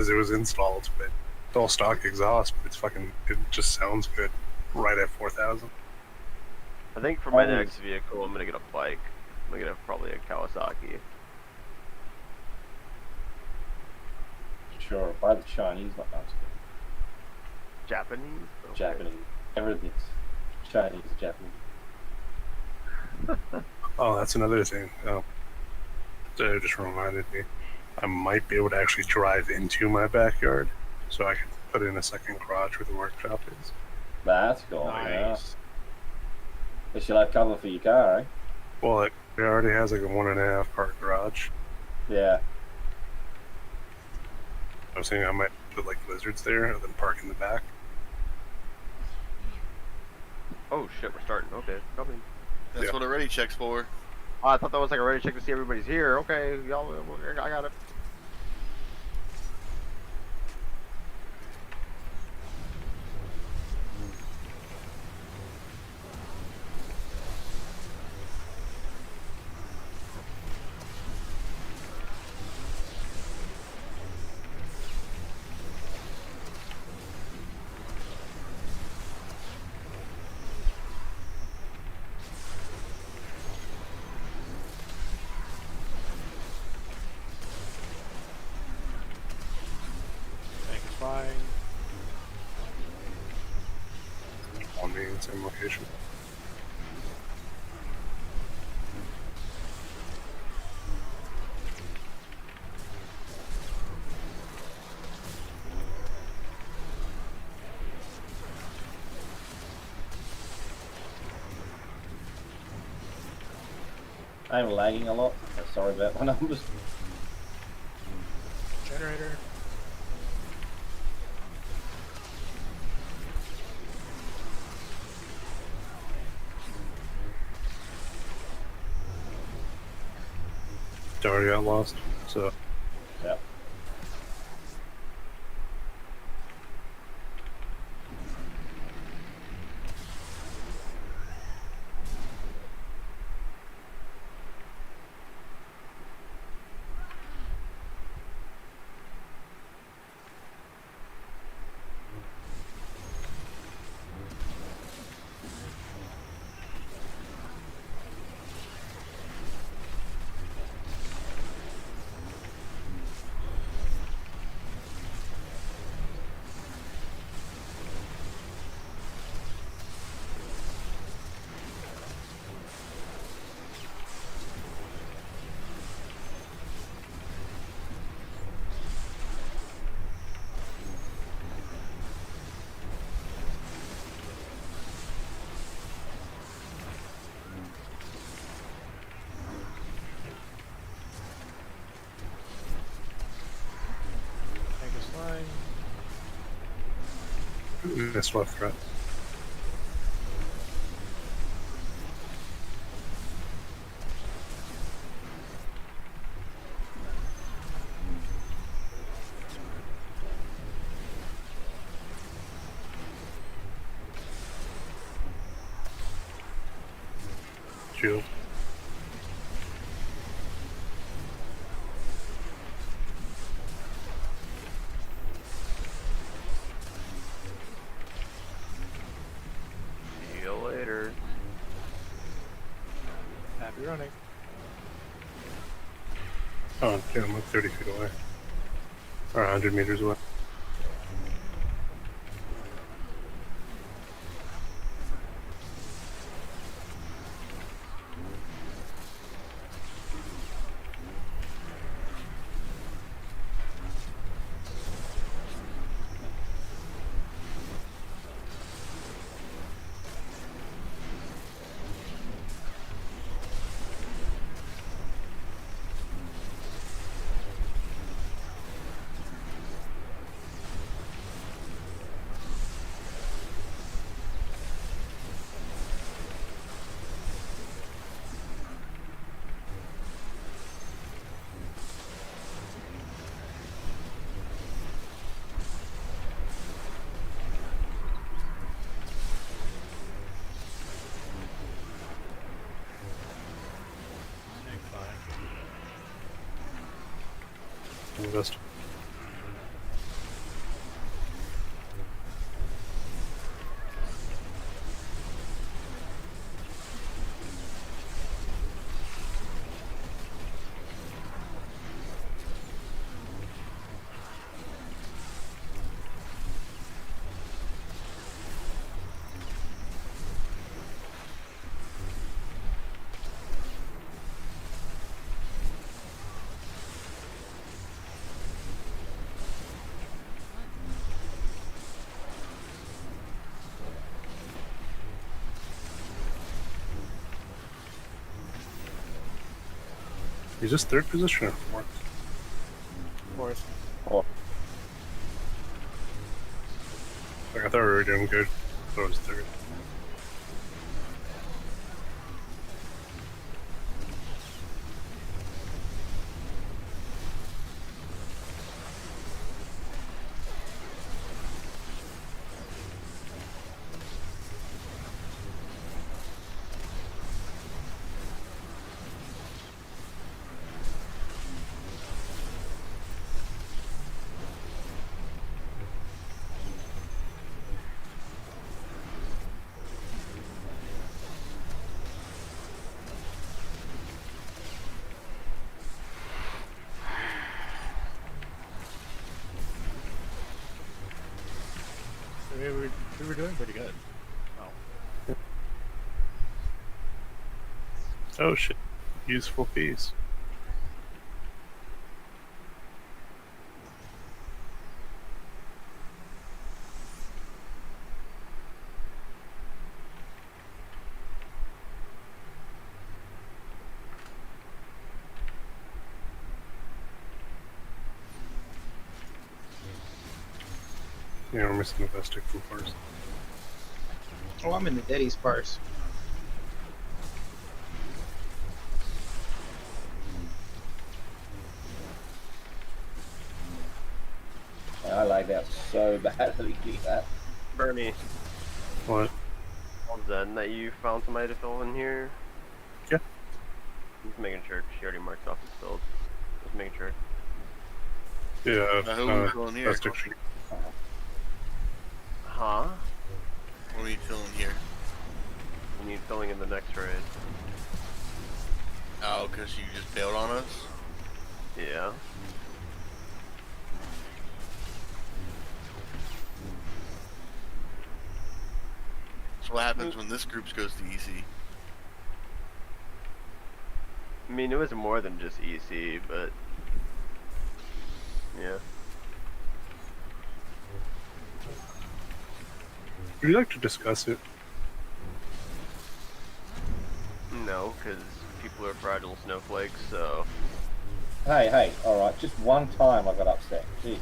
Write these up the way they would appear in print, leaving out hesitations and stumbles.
because it was installed, but it's all stock exhaust, but it just sounds good right at 4,000. I think for my next vehicle, I'm gonna get a bike. I'm gonna get probably a Kawasaki. Sure, buy the Chinese ones. Japanese? Okay. Japanese. Everything's Chinese, Japanese. Oh, that's another thing. It just reminded me. I might be able to actually drive into my backyard, so I can put in a second garage where the workshop is. That's cool. Nice. Yeah. But you'll have cover for your car, eh? Well, it already has like a 1.5 car garage. Yeah. I was thinking I might put like lizards there and then park in the back. Oh shit, we're starting. Okay, coming. That's what a ready check's for. Oh, I thought that was like a ready check to see everybody's here. Okay, y'all, I got it. Thanks, flying. On the same location. I'm lagging a lot. Sorry about my numbers. Generator. It already got lost, so. Yeah. Tank is flying. Missed left threat. Shield. See you later. Happy running. Oh, yeah, I'm like 30 feet away. Or 100 meters away. Tank flying. Invest. Is this third position or fourth? Fourth. Like, I thought we were doing good. I thought it was third. We were doing pretty good. Oh. Oh shit. Useful piece. Yeah, we're missing the best stick from first. Oh, I'm in the Daddy's parse. I like that so badly. That. Bernie, What? on Zen that you found somebody to fill in here? Yeah. Just making sure, 'cause she already marked off his build. Just making sure. Yeah, Who are we filling here? best stick sheet. Huh? What are you filling here? We need filling in the next raid. Oh, because you just bailed on us? Yeah. So what happens when this group goes to EC? I mean, it was more than just EC, but yeah. Would you like to discuss it? No, because people are fragile snowflakes, so. Hey, alright, just one time I got upset. Jeez.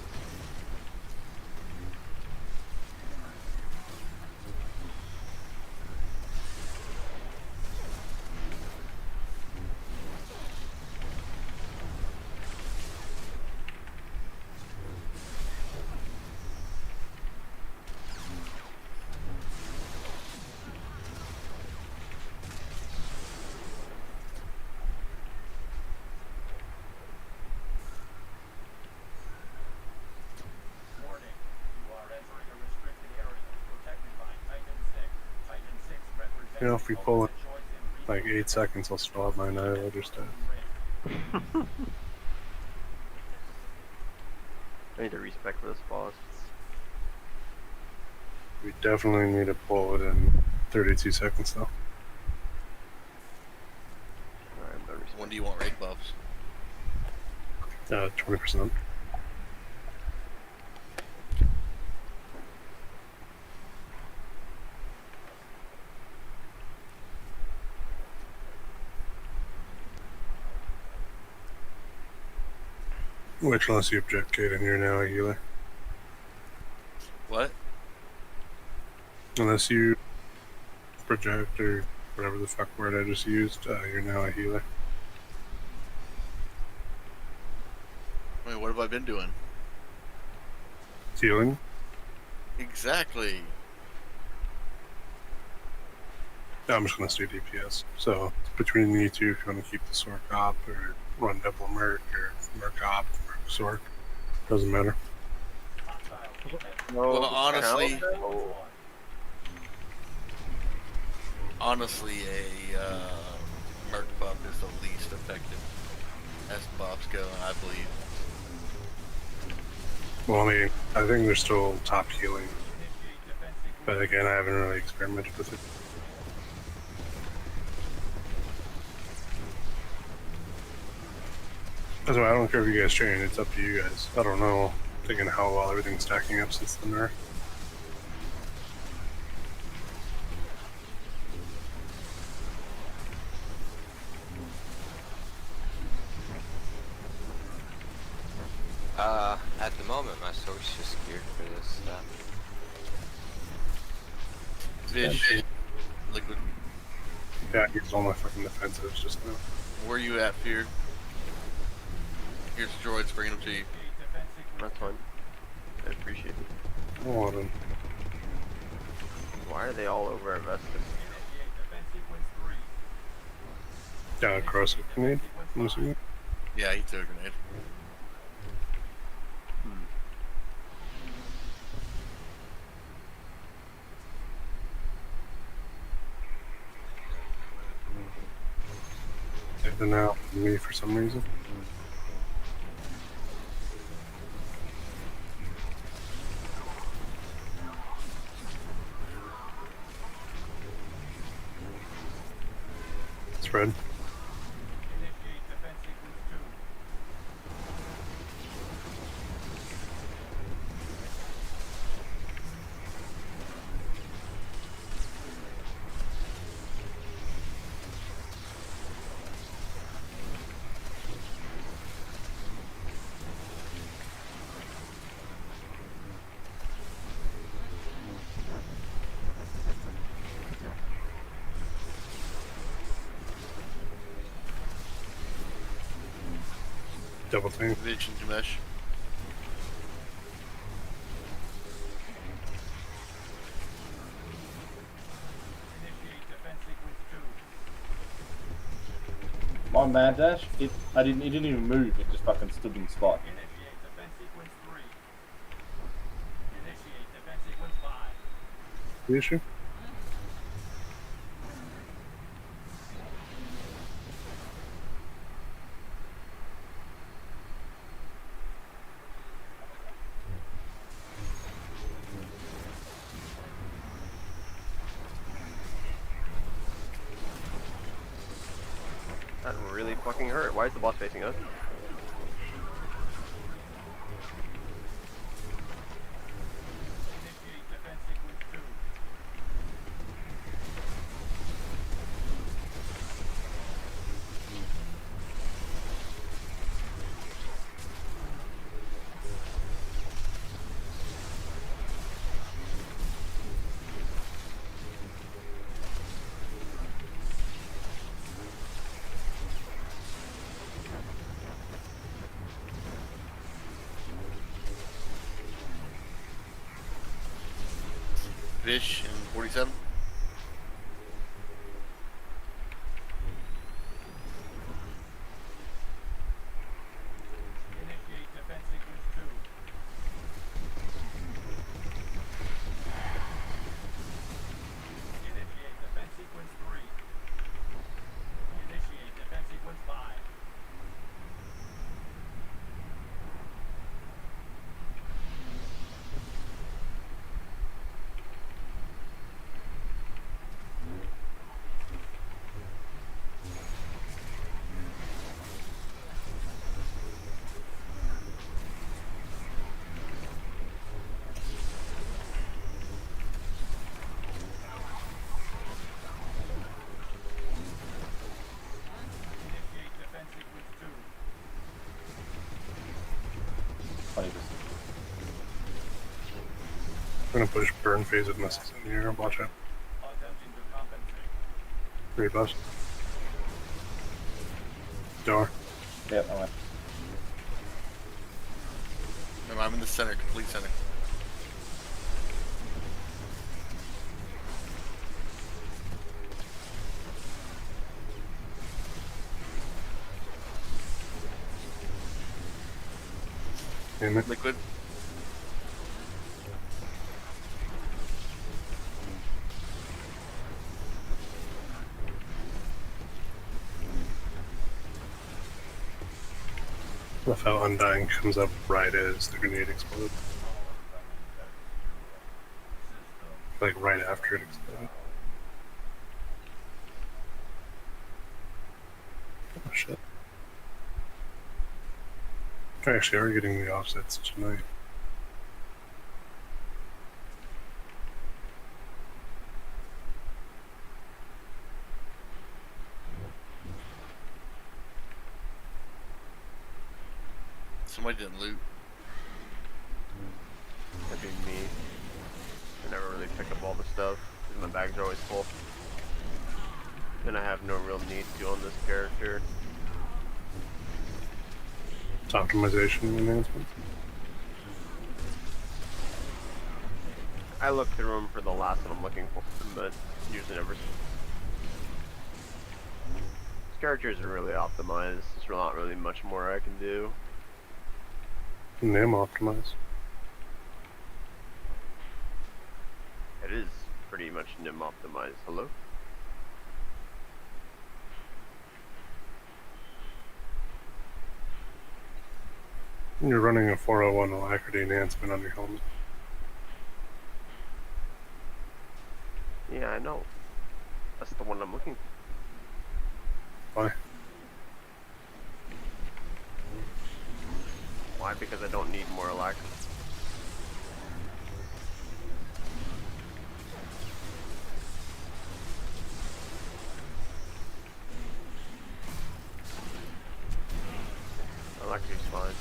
You know, if we pull in like 8 seconds, I'll still have my annihilator stuff. I need to respec for this boss. We definitely need to pull it in 32 seconds though. Alright, I'm gonna respec. When do you want raid buffs? 20%. Which, unless you object, Kaden, you're now a healer. What? Unless you project or whatever the fuck word I just used, you're now a healer. Wait, what have I been doing? Healing? Exactly. I'm just gonna say DPS. So between you two, if you want to keep the Sork op or run double Merc or Merc op, Merc Sork, doesn't matter. Well, honestly, Oh, honestly, a Merc buff is the least effective as buffs go, I believe. Well, I mean, I think there's still top healing, but again, I haven't really experimented with it. That's why I don't care if you guys change. It's up to you guys. I don't know. Thinking how well everything's stacking up since the nerf. was just geared for this stuff. Fish, liquid. Yeah, I used all my fucking defensives just now. Where you at, Fear? Here's the droids, bringing them to you. That's fine. I appreciate it. Hold on. Why are they all over our Vestas? Down across the grenade. I'm assuming. Yeah, he threw a grenade. They're now me for some reason. Spread. Double team. Vision to mesh. My mad dash, it didn't even move, it just fucking stood in the spot. The issue? That really fucking hurt. Why is the boss facing us? Fish and 47. I'm gonna push burn phase of missiles in here. Watch out. 3 bus. Door. Yep, I went. No, I'm in the center, complete center. Damn it. Liquid. Love how Undying comes up right as the grenade explodes. Like right after it exploded. Oh shit. Actually, are getting the offsets tonight. Somebody didn't loot. bags are always full. And I have no real need to on this character. It's optimization enhancements. I look through them for the last one I'm looking for, but usually never. This character isn't really optimized. There's not really much more I can do. Nim optimize. It is pretty much Nim optimized. Hello? You're running a 401 alacrity enhancement on your helmet. Yeah, I know. That's the one I'm looking for. Why? Why? Because I don't need more alacrity. Alacrity's fine.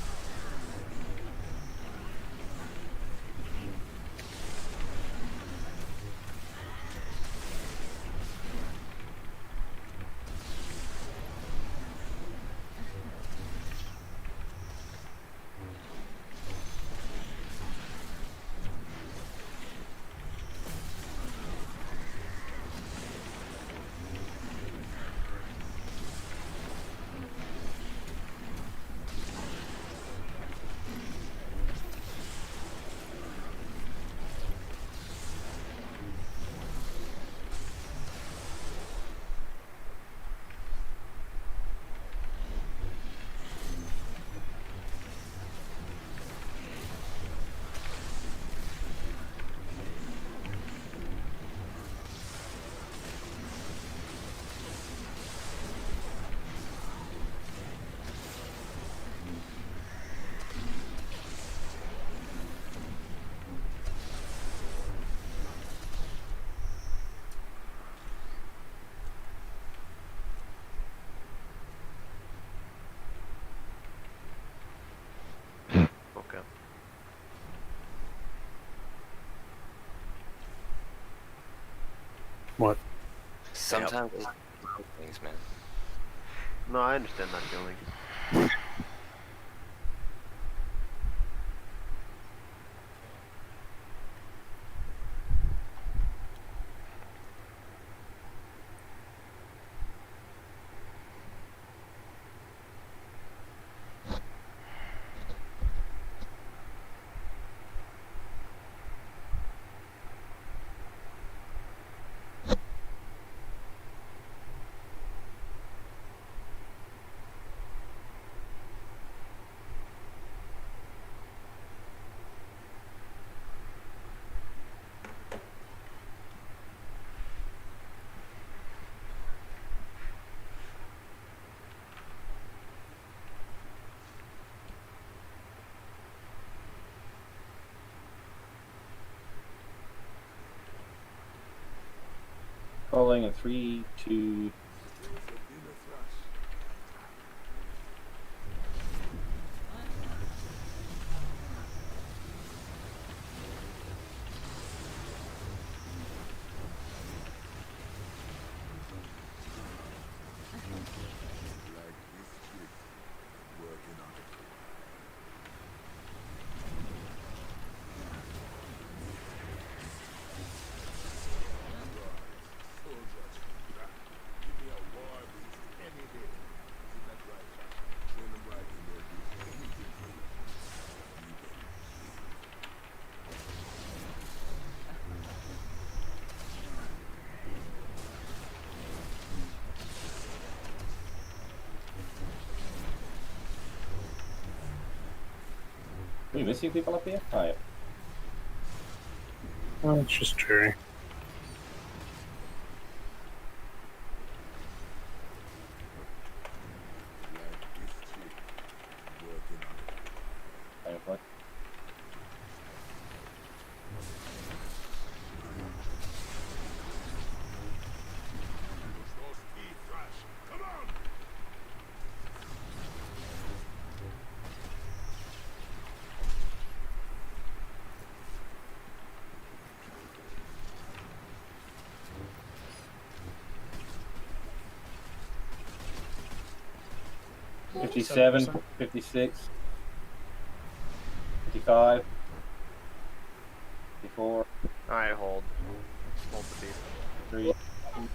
Okay. What? Sometimes it's things, man. No, I understand that feeling. Rolling in 3, 2. Are you missing people up here? Oh, yeah. Well, it's just Jerry. What? 57, 7%. 56, 55, 54, Alright, hold. Hold the beef. 3.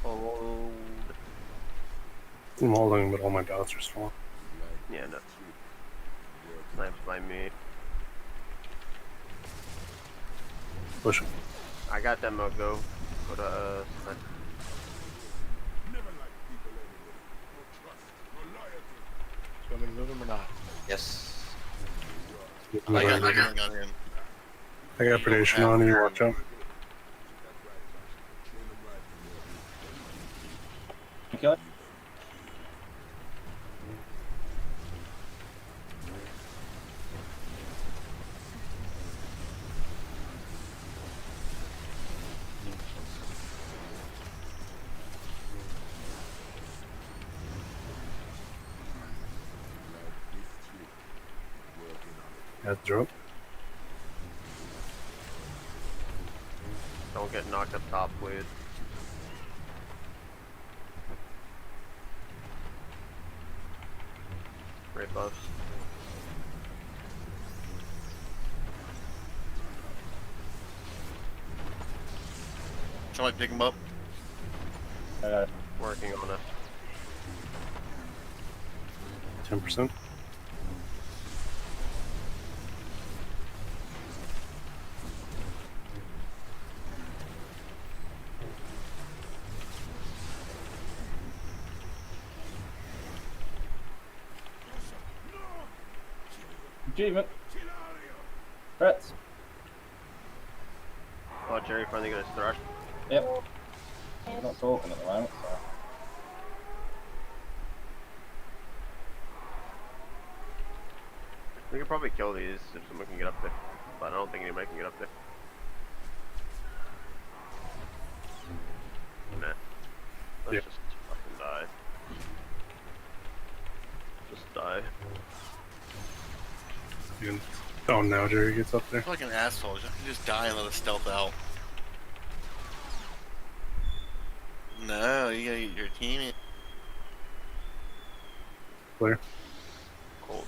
Hold. I'm holding, but all my dots are still. Yeah, no. Snipes by me. Push it. I got demo, go. Go to, snipe. So I'm gonna move him or not? Yes. I got nothing on him. I got predation on you. Watch out. Okay. Heads drop. Don't get knocked up top, please. Great buffs. Somebody pick him up. I got it. Working on it. 10%. Achievement. Threats. Oh, Jerry finally got his thrush. Yep. He's not talking at the moment, so. We can probably kill these if someone can get up there. But I don't think anybody can get up there. Nah. Let's Yep. just fucking die. Just die. You can... Oh, now Jerry gets up there. You're like an asshole. You just die and let us stealth out. No, you gotta get your team in. Clear. Cold.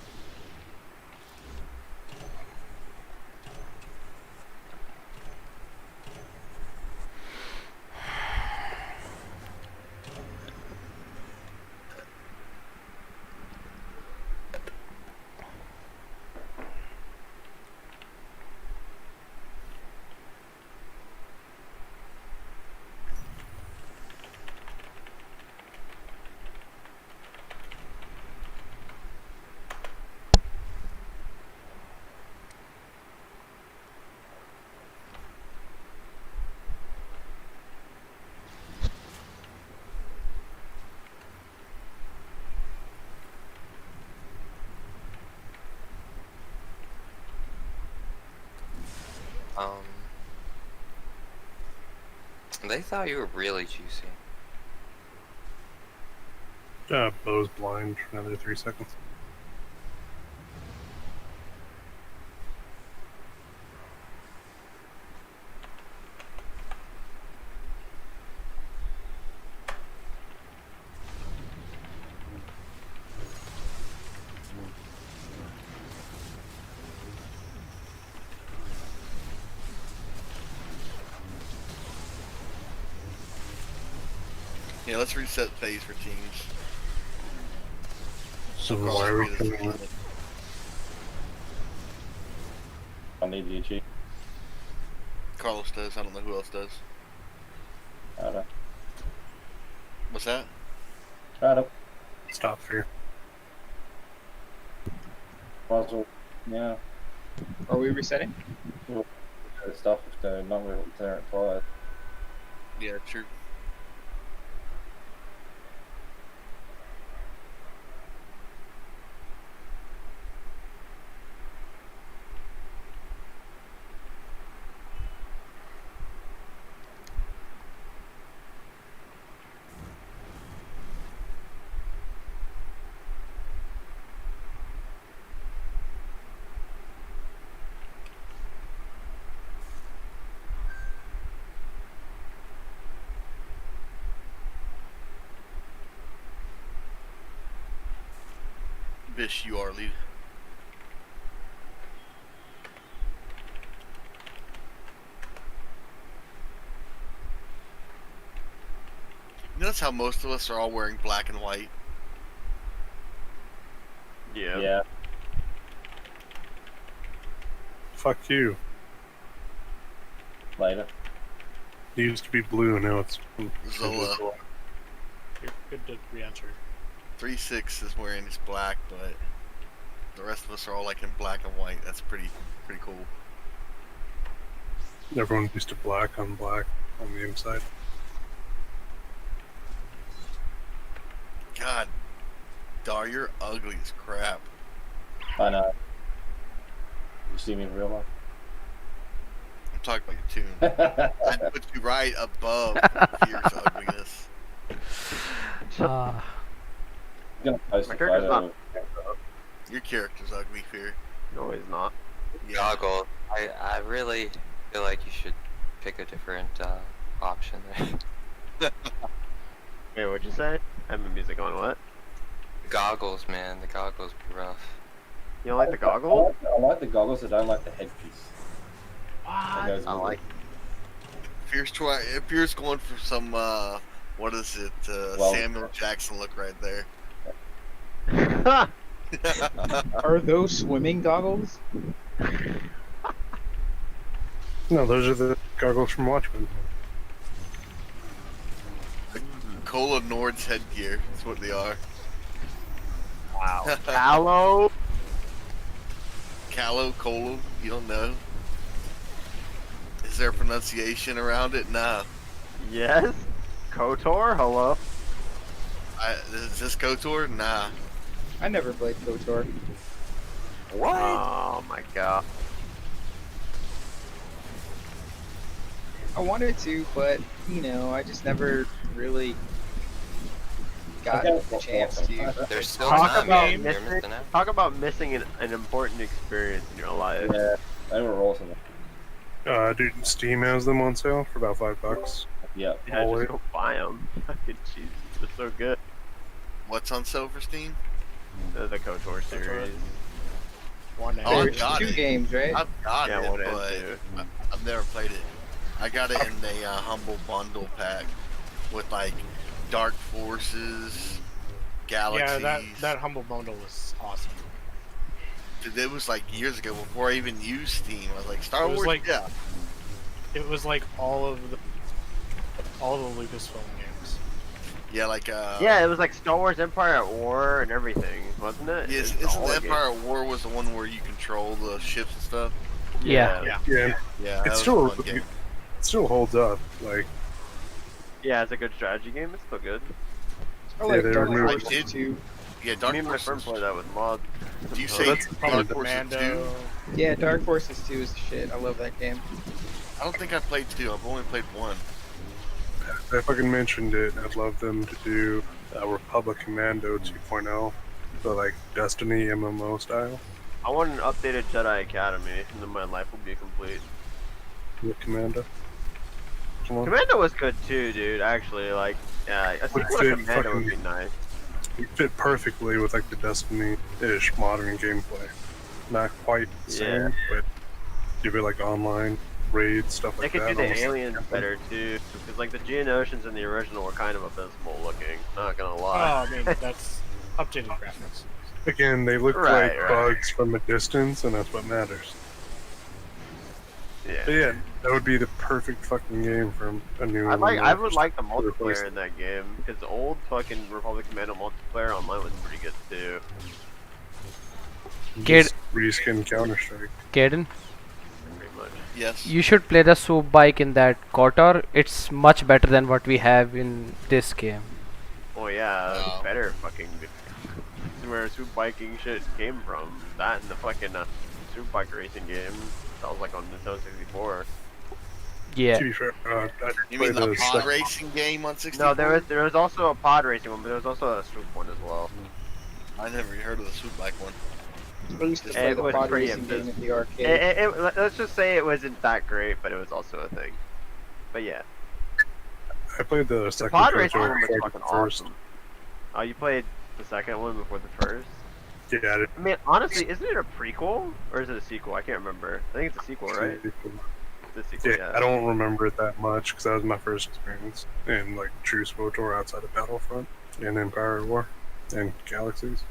They thought you were really juicy. Bow's blind for another 3 seconds. Yeah, let's reset phase for teams. So Carlos why are we Reed is coming leading up? it. I need the achievement. Carlos does. I don't know who else does. I don't know. What's that? Right up. Stop fear. Puzzle. Yeah. Are we resetting? Stuff if they're not really there at twice. Yeah, true. Bish, you are lead. Notice how most of us are all wearing black and white. Yeah. Yeah. Fuck you. Later. It used to be blue, now it's Zola. You're good to re-enter. 3-6 is wearing his black, but the rest of us are all like in black and white. That's pretty cool. Everyone used to black on the inside. God, Dar, you're ugly as crap. I know. You see me in real life? I'm talking about your tune. I'd put you right above Fierce ugliness. I'm gonna post My a character's photo. not. Your character's ugly, Fear. No, he's not. Yeah. Goggle. I really feel like you should pick a different option there. Wait, what'd you say? I have my music on. What? Goggles, man. The goggles be rough. You don't like the goggles? I like the goggles. I don't like the headpiece. That goes I with like. Fierce going for some what is it? Well- Samuel Jackson look right there. Are those swimming goggles? No, those are the goggles from Watchmen. Cola Nord's headgear. That's what they are. Wow. Callow. Callow, Colo, you don't know? Is there a pronunciation around it? No. Yes. Kotor. Hello. Is this KOTOR? Nah. I never played KOTOR. What? Oh my god. I wanted to, but you know, I just never really got Okay. the chance to. There's still Talk time, about man. You're missing. missing out. Talk about missing an important experience in your life. Yeah, they were awesome. Dude, Steam has them on sale for about $5. Yeah. Yeah, Oh, just go buy them. Fucking jeez, they're so good. What's on sale for Steam? The KOTOR series. One Oh, and There's got two it. games, right? I've got Yeah, it, one and but two. I've never played it. I got it in the Humble Bundle pack with like Dark Forces, Galaxies. Yeah, that humble bundle was awesome. Dude, it was like years ago before I even used Steam. I was like, Star It was Wars, like- yeah. It was like all the Lucasfilm games. Yeah, like Yeah, it was like Star Wars Empire at War and everything, wasn't it? Yes, It was isn't all the the Empire at War was the one where you control the ships and stuff? games. Yeah. Yeah. Yeah, Yeah, that it's was still a fun game. it still holds up. Like, Yeah, it's a good strategy game. It's still good. I like they Dark removed- Forces I did. too. Yeah, Dark Me and my friend Forces. played that with mods. Do you So say that's probably Dark the Forces 2? Commando. Yeah, Dark Forces 2 is the shit. I love that game. I don't think I played 2. I've only played 1. I fucking mentioned it. I'd love them to do Republic Commando 2.0, so like Destiny MMO style I want an updated Jedi Academy, and then my life will be complete. with Commando. Come on. Commando was good too, dude. Actually, like, yeah, I think Would what a fit Commando would be fucking- nice. It fit perfectly with like the Destiny-ish modern gameplay. Not quite the Yeah. same, but give it like online raids, stuff They like could that. do the almost like aliens camping. better too, because like the Geonosians in the original were kind of abysmal looking. Not gonna Oh, lie. I mean, that's updated graphics. Again, they look Right, like right. bugs from a distance, and that's what matters. But Yeah. yeah, that would be the perfect fucking game from a new. I would like the replace multiplayer in that game because the old fucking Republic Commando multiplayer online was pretty good too. Kid- Just reskin Counter Strike. Kaden, Pretty much. Yes. you should play the soup bike in that KOTOR. It's much better than what we have in this game. Oh yeah, Wow. better fucking. This is where Super Biking shit came from. That and the fucking Super Bike racing game. That was like on Nintendo 64. Yeah. To be fair, I You played mean the the pod second- racing game on 64? No, there was also a pod racing one, but there was also a Swoop one as well. I never heard of the Swoop Bike one. I used to play It the was pod pretty racing game at the It, arcade. let's just say it wasn't that great, but it was also a thing. But yeah, I played the the second pod racing KOTOR one was before the fucking first. awesome. Oh, you played the second one before the first? Yeah, I mean, honestly, isn't it a prequel or is it a sequel? I can't remember. I think it's a sequel, right? It's a sequel, yeah, I don't remember it that much because that was my first experience in like true SWTOR outside of Battlefront and Empire at War and Galaxies.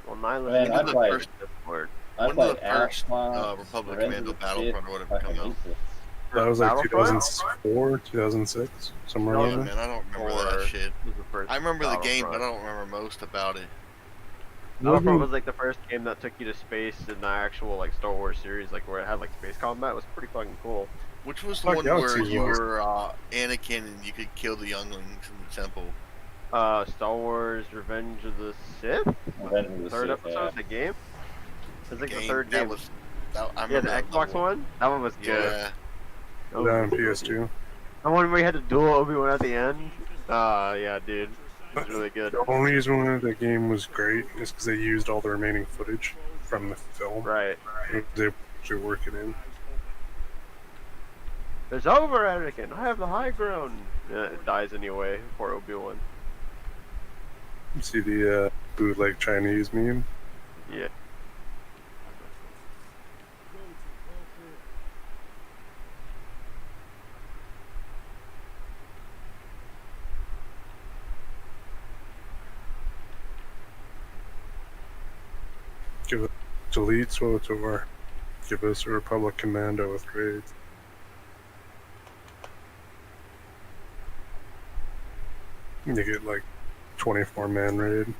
Well, Nihilus Man, is I the played- first Discord. I When did played the first Outlaw, Republic Surrender Commando the Battlefront or whatever come out? That was like Battlefront? 2004, 2006, somewhere No, around Yeah, there. man, I don't remember Or that shit. was the first I remember the game, but I Battlefront. don't remember most about it. Battlefront was like the first game that took you to space in the actual like Star Wars series, like where it had like space combat. It was pretty fucking cool. Which was the Fuck one where Galaxies you was. were Anakin and you could kill the younglings in the temple? Star Wars Revenge of the Sith? Revenge of the Third Sith, episode, yeah. the game? It was like the Game, third that game. was. That, I Yeah, remember the that Xbox level. one? That one was good. Yeah. That Down on was good. PS2. The one where you had to duel Obi-Wan at the end? Yeah, dude. It was really good. The only reason why the game was great is because they used all the remaining footage from the film. Right. They actually work it in. It's over, Anakin. I have the high ground. Yeah, it dies anyway. Poor Obi-Wan. You see the bootleg Chinese meme? Yeah. Give it delete SWTOR. Give us a Republic Commando with grades. You get like 24-man raid.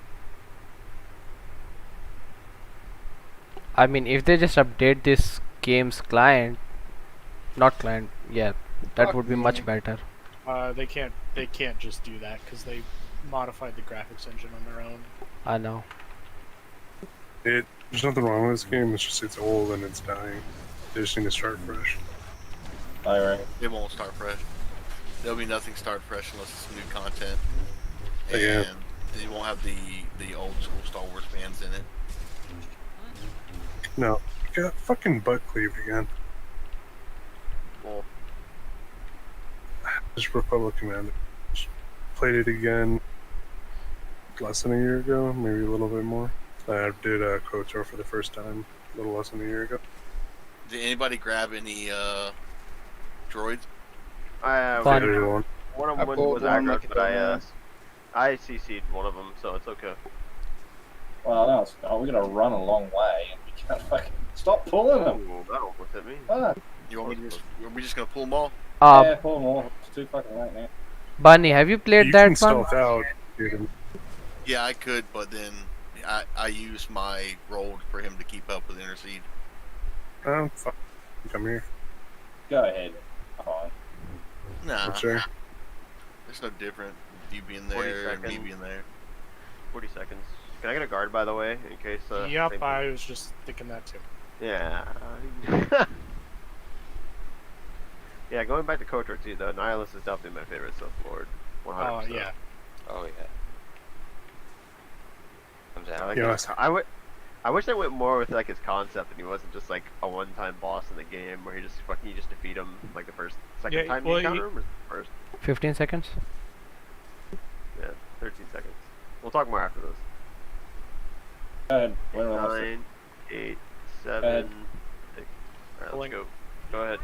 I mean, if they just update this game's client, not client, yeah, that would be much better. They can't just do that because they modified the graphics engine on their own. I know. There's nothing wrong with this game. It's just it's old and it's dying. They just need to start fresh. Alright. It won't start fresh. There'll be nothing start fresh unless it's new content. And Yeah. you won't have the old school Star Wars fans in it. No, got fucking butt cleaved again. Well, Just Republic Commando. Just played it again less than a year ago, maybe a little bit more. I did KOTOR for the first time a little less than a year ago. Did anybody grab any droids? I Fun. Everyone. one of I them pulled was one, aggro, look at but that, I CC'd one of them, so it's okay. Well, no, we're gonna run a long way and we can't fucking stop pulling them. Ooh, that almost hit me. Fuck. You want me to are we just gonna pull them all? Yeah, pull them all. It's too fucking late now. Bunny, have you played You that can one? stealth out. Dude. Yeah, I could, but then I used my roll for him to keep up with Intercede. Fuck. Come here. Go ahead. Fine. Nah, Sure. it's no different. You being 40 there and me seconds. being there. 40 seconds. Can I get a guard, by the way, in case? Yep, same I thing? was just thinking that too. Yeah. Yeah, going back to KOTOR too, though, Nihilus is definitely my favorite Sith Lord. 100%. Oh yeah. Oh yeah. Comes I, out. like Yeah, his I wish they went more with like his concept, and he wasn't just like a one-time boss in the game where you just defeat him like the second Yeah, time well, you encounter him, or first? 15 seconds? Yeah, 13 seconds. We'll talk more after this. Go ahead. We're almost there. 9, 8, ahead. 7, 6. Alright, Pulling. let's go. Go ahead.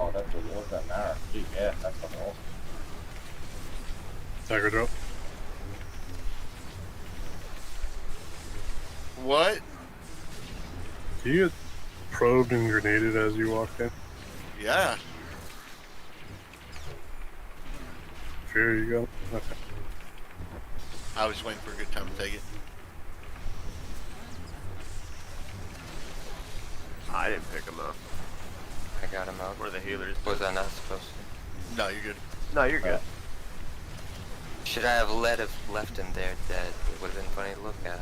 Oh, that's what was that narrow. Gee, yeah, that's fucking awesome. Tiger drop. What? Do you get probed and grenaded as you walked in? Yeah. Here you go. Okay. I was waiting for a good time to take it. I didn't pick him up. I got him out. Where the healers? Was I not supposed to? No, you're good. No, you're good. Should I have left him there dead? It would have been funny to look at.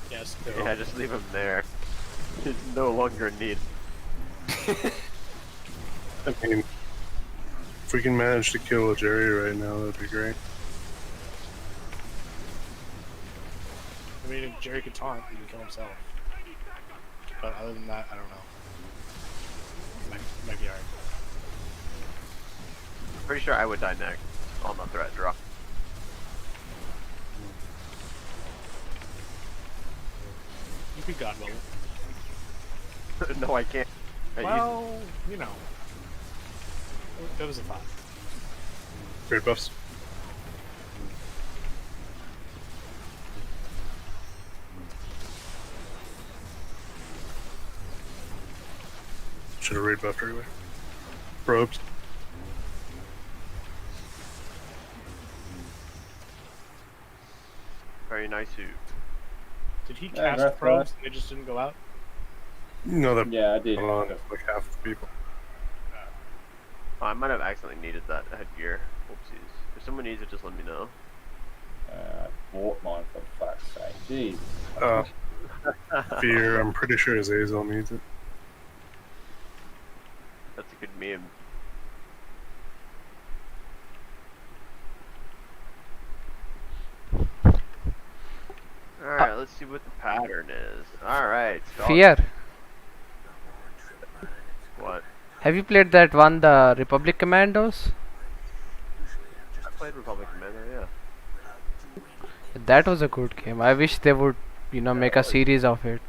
Yes. Yeah, just leave him there. It's no longer a need. I mean, if we can manage to kill a Jerry right now, that'd be great. I mean, if Jerry could taunt, he can kill himself. But other than that, I don't know. Might be alright. Pretty sure I would die next on the threat drop. You could god level. No, I can't. Well, you know. That was a thought. Great buffs. Should have raid buffed earlier. Probes. Very nice. Did he Yeah, cast that's probes and they just didn't go out? No, that Yeah, I did. on like half the people. Oh, I might have accidentally needed that headgear. Oopsies. If someone needs it, just let me know. Bought mine for fuck's sake. Jeez. Fear, I'm pretty sure Azazel needs it. That's a good meme. Alright, let's see what the pattern is. Alright, Fear. What? Have you played that one, the Republic Commandos? I played Republic Commando, yeah. That was a good game. I wish they would, you know, make a series of it.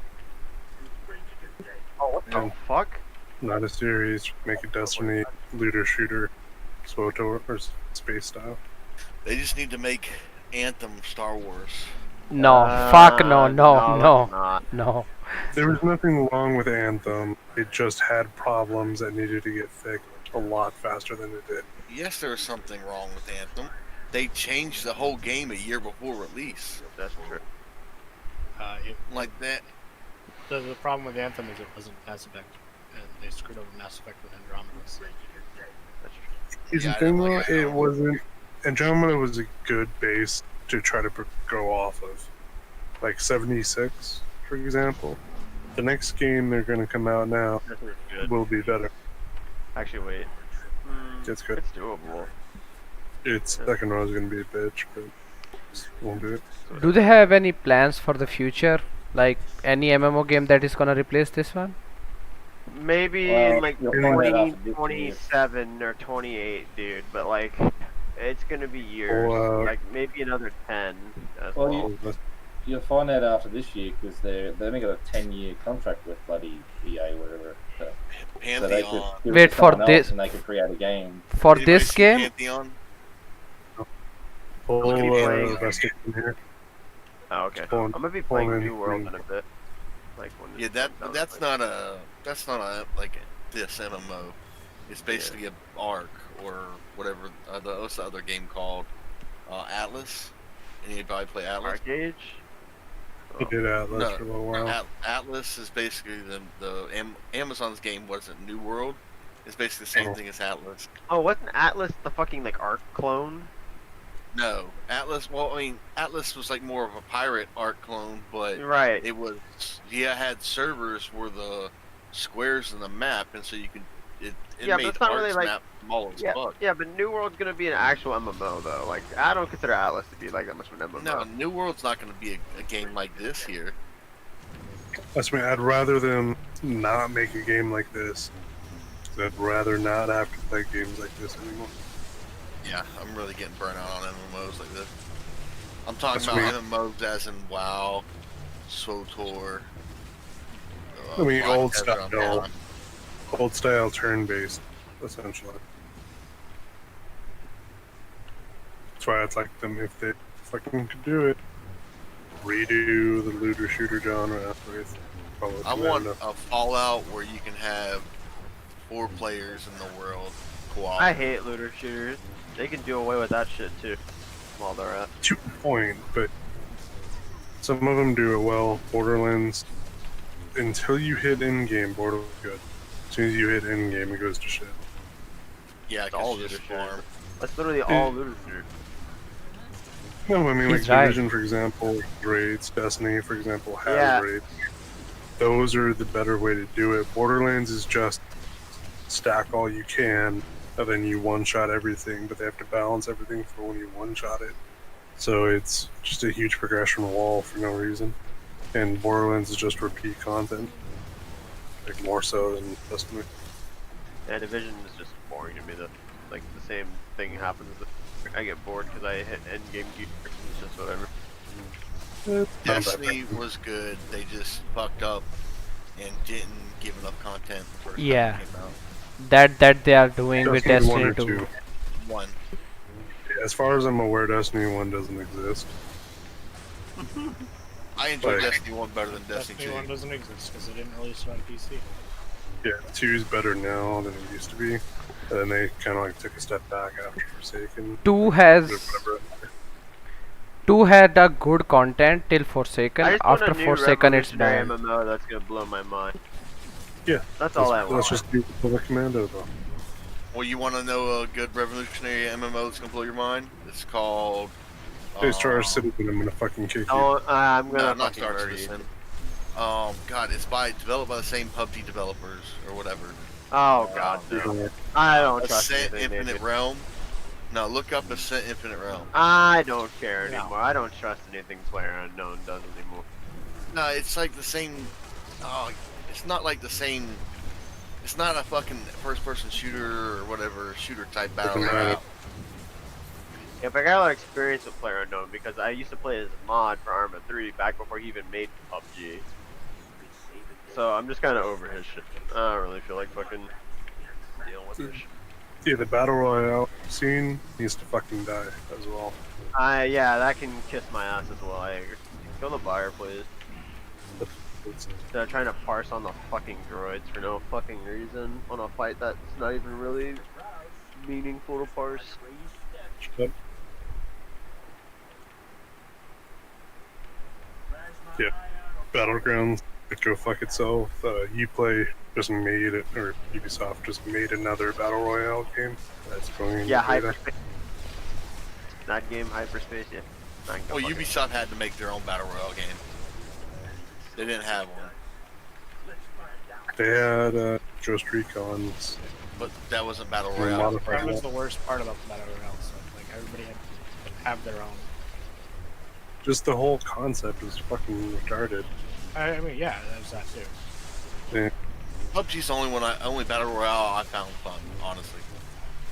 Oh, what the fuck? Not a series. Make a Destiny looter shooter, SWOTOR or space style. They just need to make Anthem Star Wars. No, fuck no, no, that's no, not. no. There was nothing wrong with Anthem. It just had problems that needed to get fixed a lot faster than it did. Yes, there was something wrong with Anthem. They changed the whole game a year before release. That's true. Like that. The problem with Anthem is it wasn't Mass Effect, and they screwed over Mass Effect with Andromeda. That's true. Here's Yeah, the I thing don't though, like it Andromeda. wasn't. Andromeda was a good base to try to go off of. Like 76, for example. The next game they're going to come out now That's good. will be better. Actually, wait. It's good. It's doable. Its second row is going to be a bitch, but won't do it. Do they have any plans for the future? Like any MMO game that is gonna replace this one? Maybe Well, in like you'll find that after this year. 2027 or 28, dude. But like, it's gonna be years. Well, like maybe another 10 as Well, well. You'll find out after this year because they only got a 10-year contract with bloody EA, whatever. So they could Pantheon. give it Wait, to for someone this- else and they could create a game. For Anybody this see game? Pantheon? Full Look at me. investigation here. Oh, okay. Pulling- I'm gonna be playing pulling New World in. in a bit. Like when Yeah, it that comes out, that's like- not a like this MMO. It's basically a ARC or whatever what's the other game called? Atlas. Anybody play Atlas? Arcade. He did Atlas No, for a little while. Atlas is basically Amazon's game wasn't New World. It's basically the same Oh. thing as Atlas. Oh, wasn't Atlas the fucking like Arc clone? No, Atlas. Well, I mean, Atlas was like more of a pirate ARC clone, but Right. it was had servers where the squares in the map, and so you could it Yeah, but made it's not ARC's really like- map small as Yeah, fuck. yeah, but New World's gonna be an actual MMO though. Like, I don't consider Atlas to be like that much of an MMO. No, New World's not going to be a game like this here. That's me. I'd rather them not make a game like this. I'd rather not have to play games like this anymore. Yeah, I'm really getting burnt out on MMOs like this. I'm talking That's about MMOs as in WoW, SWTOR. I mean, Black old Desert style. Online. Old style turn-based, essentially. That's why I'd like them, if they fucking could do it, redo the looter shooter genre with probably I want enough. a Fallout where you can have 4 players in the world co-op. I hate looter shooters. They can do away with that shit too. While they're at. To a point, but some of them do it well. Borderlands, until you hit in-game, Borderlands is good. As soon as you hit in-game, it goes to shit. Yeah, It's all because you looter just shooters. farm. That's literally all looter shooters. No, I mean, like He's right. Division, for example, raids. Destiny, for example, has Yeah. raids. Those are the better way to do it. Borderlands is just stack all you can, and then you one-shot everything, but they have to balance everything for when you one-shot it. So it's just a huge progression wall for no reason. And Borderlands is just repeat content. Like, more so than Destiny. Yeah, Division is just boring to me though. Like the same thing happens. I get bored because I hit end game gear. It's just whatever. It's not that Destiny bad. was good. They just fucked up and didn't give enough content the first time Yeah. it came out. That they are doing with Destiny 1 Destiny or 2. 2. One. As far as I'm aware, Destiny 1 doesn't exist. I enjoyed Like- Destiny 1 better than Destiny Destiny 1 2. doesn't exist because it didn't release it on PC. Yeah, 2 is better now than it used to be. And then they kind of like took a step back after Forsaken. 2 has Whatever. 2 had a good content till Forsaken. I just want After a new Forsaken, it's revolutionary bad. MMO that's gonna blow my mind. Yeah, That's all I want. Let's just do Republic Commando though. Well, you want to know a good revolutionary MMO that's gonna blow your mind? It's called. Hey, Star Citizen, I'm gonna fucking kick you. Oh, I'm No, gonna not fucking Star murder you. Citizen. God, it's developed by the same PUBG developers or whatever. Oh god, no. I don't trust Ascent anything they Infinite do. Realm. No, look up Ascent Infinite Realm. I don't care No. anymore. I don't trust anything PlayerUnknown does anymore. No, it's like the same. Oh, it's not like the same. It's not a fucking first-person shooter or whatever shooter type battle Doesn't matter. royale. If I got a lot of experience with PlayerUnknown because I used to play as a mod for Arma 3 back before he even made PUBG. So I'm just kind of over his shit. I don't really feel like fucking dealing with this shit. Yeah, the battle royale scene needs to fucking die as well. Yeah, that can kiss my ass as well. I agree. Kill the buyer, please. It's, They're trying to parse on the fucking droids for no fucking reason on a fight that's not even really meaningful to parse. but, yeah, Battlegrounds, go fuck itself. Uplay just made it, or Ubisoft just made another battle royale game that's going into Yeah, beta. hyperspace. That game, hyperspace, yeah. I can go Well, fuck it. Ubisoft had to make their own battle royale game. They didn't have one, They had Ghost Recons. but that wasn't battle and royale. modified That was that. the worst part about the Battle Royale stuff. Like, everybody had have their own. Just the whole concept was fucking retarded. I mean, yeah, there's that too. PUBG's the only battle royale I found fun, honestly.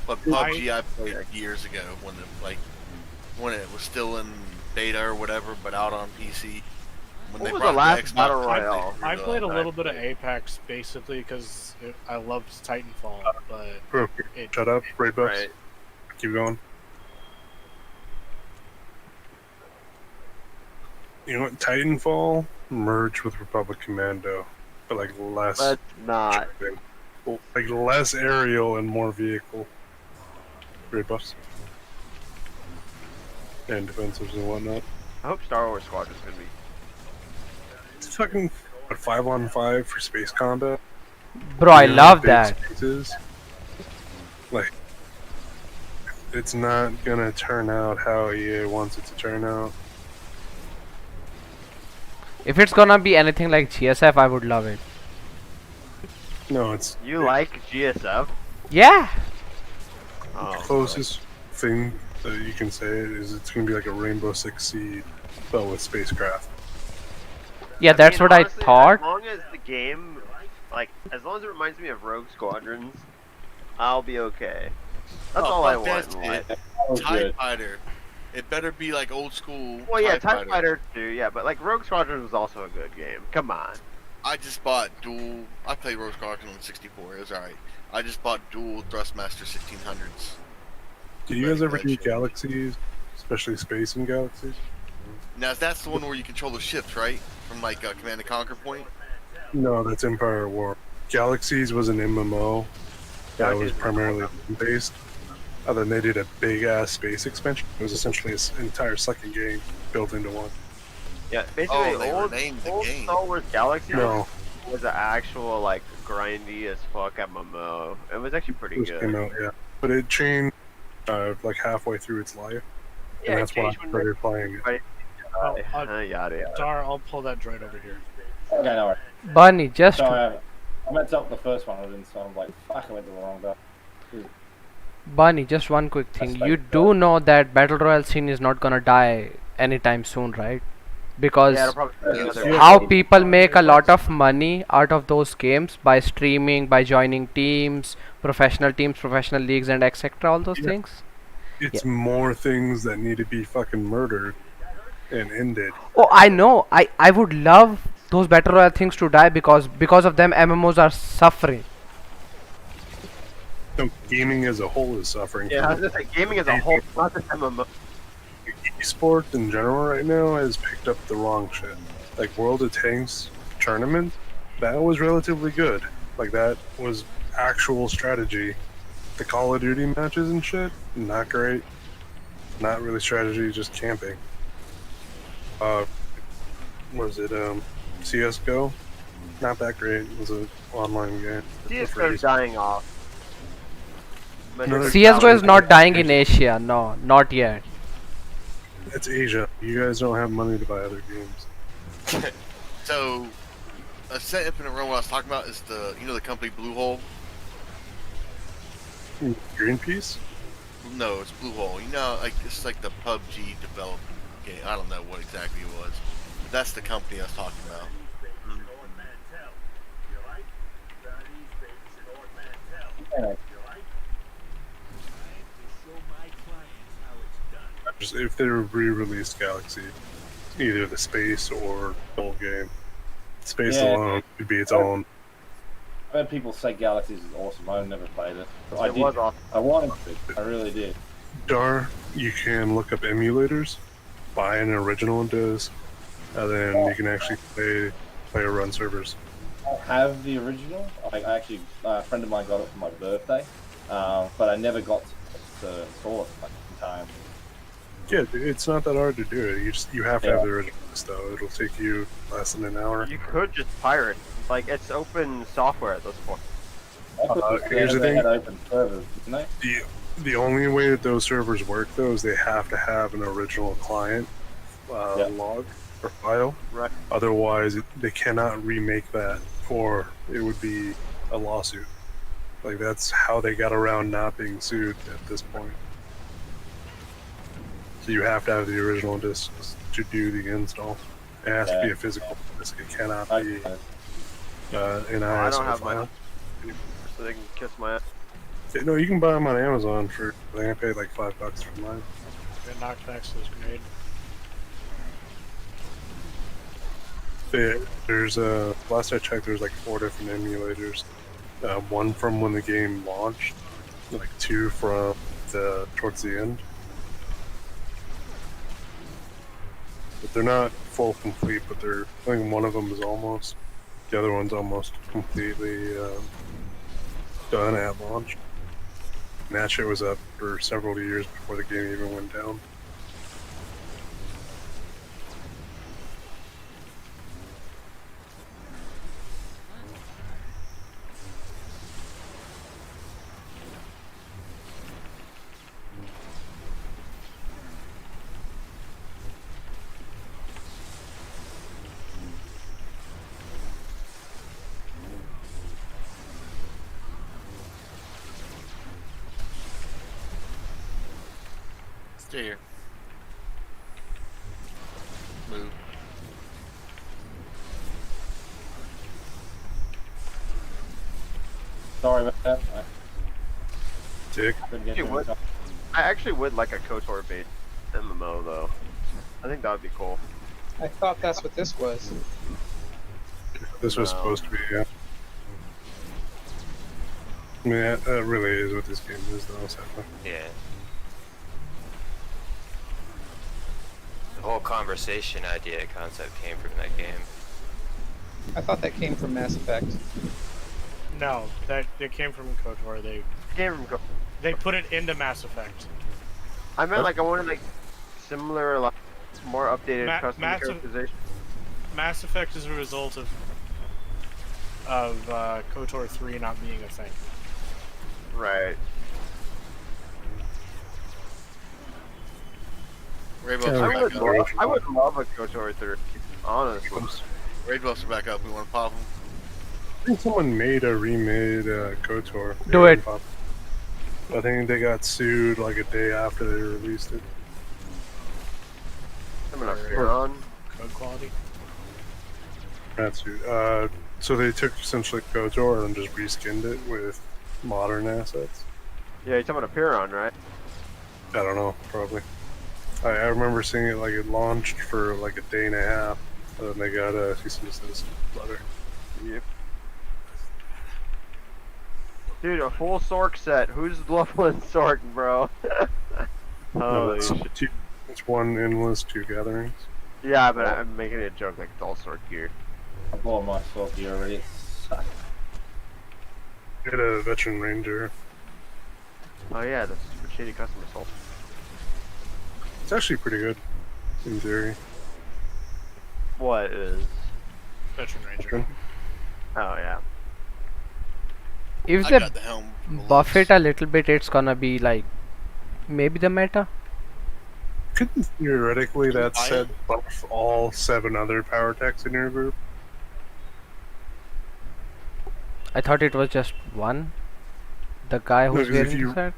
But PUBG I played years ago when it was still in beta or whatever, but out on PC. When What they was brought the last Xbox, battle they royale? screwed I it played a up. little bit of Apex basically because I loved Titanfall, but Bro, it, shut up, Ray Bucks. Right. Keep going. You know what? Titanfall merged with Republic Commando, but like less. Let's not. shipping. Like less aerial and more vehicle. Ray Bucks. And defensives and whatnot. I hope Star Wars Squadron's gonna be. It's fucking what, 5-on-5 for space combat. Bro, I You know, love big that. spaces. Like, it's not gonna turn out how EA wants it to turn out. If it's gonna be anything like GSF, I would love it. No, it's You like GSF? Yeah. Oh, the closest thing that you can say is it's gonna be like a Rainbow Six Siege, but with spacecraft. Yeah, that's what honestly, I thought. As long as the game, like, as long as it reminds me of Rogue Squadrons, I'll be okay. That's Oh, all I fuck want that in shit. life. That was TIE good. Fighter. It better be like old school. Well, yeah, TIE Fighter too, yeah, but like Rogue Squadron was also a good game. Come on. I just bought dual. I played Rogue Squadron on 64. It was alright. I just bought dual Thrustmaster 1600s. Did you guys ever That do shit. Galaxies, especially Space and Galaxies? Now that's the one where you control the ships, right? From like Command and Conquer point. No, that's Empire War. Galaxies was an MMO that was Galaxies- primarily based. Then they did a big ass space expansion. It was essentially an entire second game built into one. Yeah, basically, Oh, they old, renamed the old game. Star Wars Galaxy No, was an actual, like, grindy as fuck MMO. It was actually pretty it good. came out, yeah. But it changed like halfway through its life, Yeah, and that's why I changed when started playing it. Oh, yada yada. Dar, I'll pull that droid over here. Okay, no worries. Bunny, just Sorry, I meant to up the first one, I didn't, so I'm like, fuck, I went to the wrong button. Bunny, just one quick thing. That's You fine. do know that Battle Royale scene is not gonna die anytime soon, right? Because Yeah, it'll probably be another Yeah. how people make a lot of money out of those games by streaming, by joining teams, professional leagues, and etc. All those Yeah. things. It's more things that need to be fucking murdered. and ended. Oh, I know. I would love those battle royale things to die because of them MMOs are suffering. So gaming as a whole is suffering. Yeah, I was gonna say gaming as a whole, not just MMO. Esports in general right now has picked up the wrong shit. Like World of Tanks tournament, that was relatively good. Like that was actual strategy. The Call of Duty matches and shit, not great. Not really strategy, just camping. Was it CS:GO? Not that great. It was an online game. CSGO's dying off. Another- CS:GO is not dying in Asia. No, not yet. It's Asia. You guys don't have money to buy other games. So, a set up in a row. What I was talking about is the the company Bluehole. Greenpeace? No, it's Bluehole. Like it's like the PUBG development game. I don't know what exactly it was. But that's the company I was talking about. Just if they re-release Galaxy, either the space or the whole game. Space alone would be its own. I've heard people say Galaxies is awesome. I've never played it. But It was awesome. I wanted to. I really did. Dar, you can look up emulators, buy an original disc, and then you can actually play or run servers. I have the original. I actually, a friend of mine got it for my birthday, but I never got to install it in time. Yeah, it's not that hard to do it. You have to have the original disc though. It'll take you less than an hour. You could just pirate. Like, it's open software at this point. Here's the They thing. had open servers, didn't they? The only way that those servers work though is they have to have an original client log or file. Right. Otherwise, they cannot remake that, or it would be a lawsuit. Like that's how they got around not being sued at this point. So you have to have the original disc to do the install. It has to be a physical disc. It cannot be an ISO I don't have file. mine. So they can kiss my ass. Yeah, no, you can buy them on Amazon for. I think I paid like $5 for mine. Get knocked next to this grenade. There's last I checked, there's like 4 different emulators. One from when the game launched, like 2 from towards the end. But they're not full complete. But I think one of them is almost. The other one's almost completely done at launch. And that shit was up for several years before the game even went down. Stay here. Move. Sorry about that. Dick. Couldn't get Hey, to what? it. I actually would like a KOTOR based MMO though. I think that would be cool. I thought that's what this was. This was No. supposed to be, yeah. I mean, that really is what this game is, though, sadly. Yeah. The whole conversation idea concept came from that game. I thought that came from Mass Effect. No, that it came from KOTOR. They put it into Mass Effect. I meant like I wanted like similar, like more updated custom Massive- characterization. Mass Effect is a result of KOTOR 3 not being a thing. Right. Rainbows Yeah, are I would, back up. I would love a KOTOR 3, honestly. Rainbows are back up. We want to pop them. I think someone made a remade KOTOR. Do it. I think they got sued like a day after they released it. I'm gonna fear on. Code quality. Not sued. So they took essentially KOTOR and just reskinned it with modern assets. Yeah, you're talking about a Piron, right? I don't know, probably. I remember seeing it like it launched for like a day and a half, and then they got a cease and desist letter. Yep. Dude, a full Sork set. Who's leveling Sork, bro? No, Holy that's shit. two, it's one endless, two gatherings. Yeah, but I'm making a joke like it's all Sork gear. I bought my sword gear already. It sucks. Get a veteran ranger. Oh yeah, the super shady custom assault. It's actually pretty good, in theory. What is? Veteran Ranger. Oh yeah. If I they got the helm. from the buff looks. it a little bit, it's gonna be like maybe the meta. Couldn't theoretically that buy said buff all 7 other power techs in your group? I thought it was just one. The guy No, who's 'cause if wearing you- the set.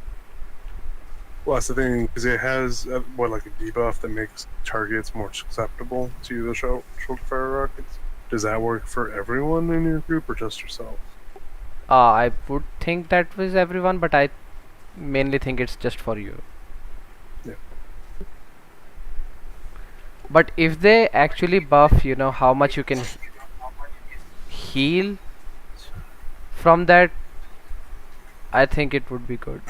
Well, that's the thing, because it has like a debuff that makes targets more susceptible to the shoulder fire rockets. Does that work for everyone in your group or just yourself? I would think that was everyone, but I mainly think it's just for you. Yeah. But if they actually buff, you know, how much you can heal from that, I think it would be good.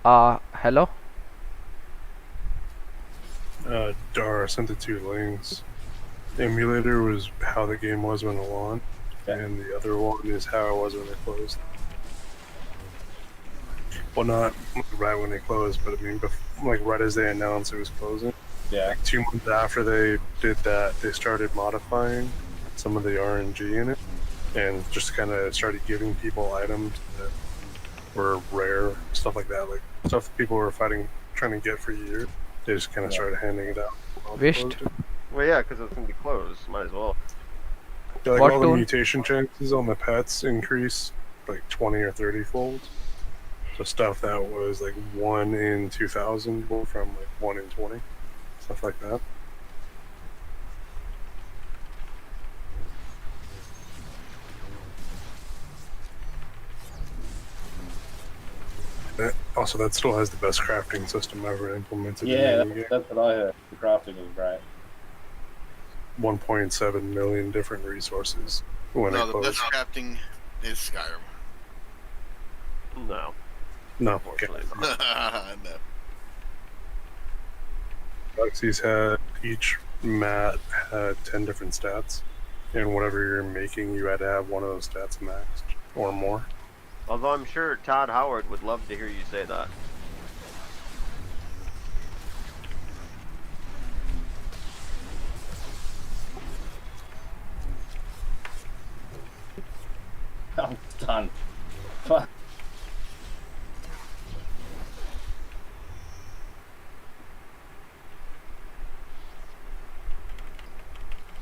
Hello? Dar sent the 2 links. Emulator was how the game was when it launched, and the other one is how it was when it closed. Well, not right when it closed, but I mean, like right as they announced it was closing. Yeah. Like 2 months after they did that, they started modifying some of the RNG in it, and just kind of started giving people items that were rare, stuff like that, like stuff that people were trying to get for years. They just kind of started handing it out. while they Wished. closed it. Well, yeah, because it's gonna be closed. Might as well. Yeah, like What all the tool? mutation chances on the pets increase like 20 or 30 fold. So stuff that was like 1 in 2,000 will from like 1 in 20. Stuff like that. Also, that still has the best crafting system ever implemented Yeah, in the game. that's what I heard. The crafting was great. 1.7 million different resources when No, it the closed. best crafting is Skyrim. No. No, okay. Unfortunately not. No. Galaxies had each mat had 10 different stats, and whatever you're making, you had to have one of those stats maxed or more. Although I'm sure Todd Howard would love to hear you say that. I'm done. Fuck.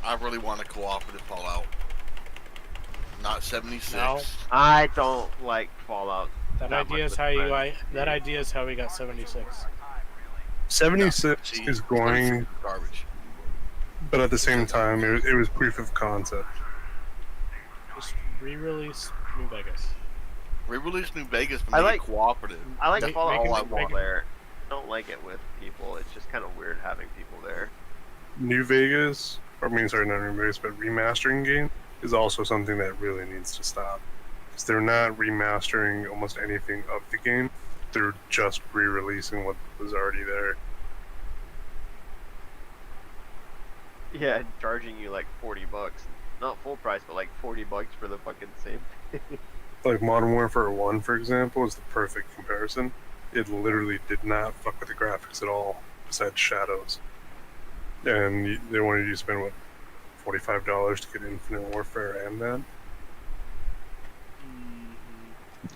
I really want a cooperative Fallout. Not 76. No. I don't like Fallout. That Not idea much is with how you friends. that idea is how we got 76. 76 See, is going, garbage. but at the same time, it was proof of concept. Just re-release New Vegas. Re-release New Vegas, but I make like- it cooperative. I like Make- Fallout make it- all I make want it- there. I don't like it with people. It's just kind of weird having people there. New Vegas, or I mean, sorry, not New Vegas, but remastering game is also something that really needs to stop. Because they're not remastering almost anything of the game, they're just re-releasing what was already there. Yeah, charging you like $40. Not full price, but like $40 for the fucking same thing. Like Modern Warfare 1, for example, is the perfect comparison. It literally did not fuck with the graphics at all, besides shadows. And they wanted you to spend, what, $45 to get Infinite Warfare and that?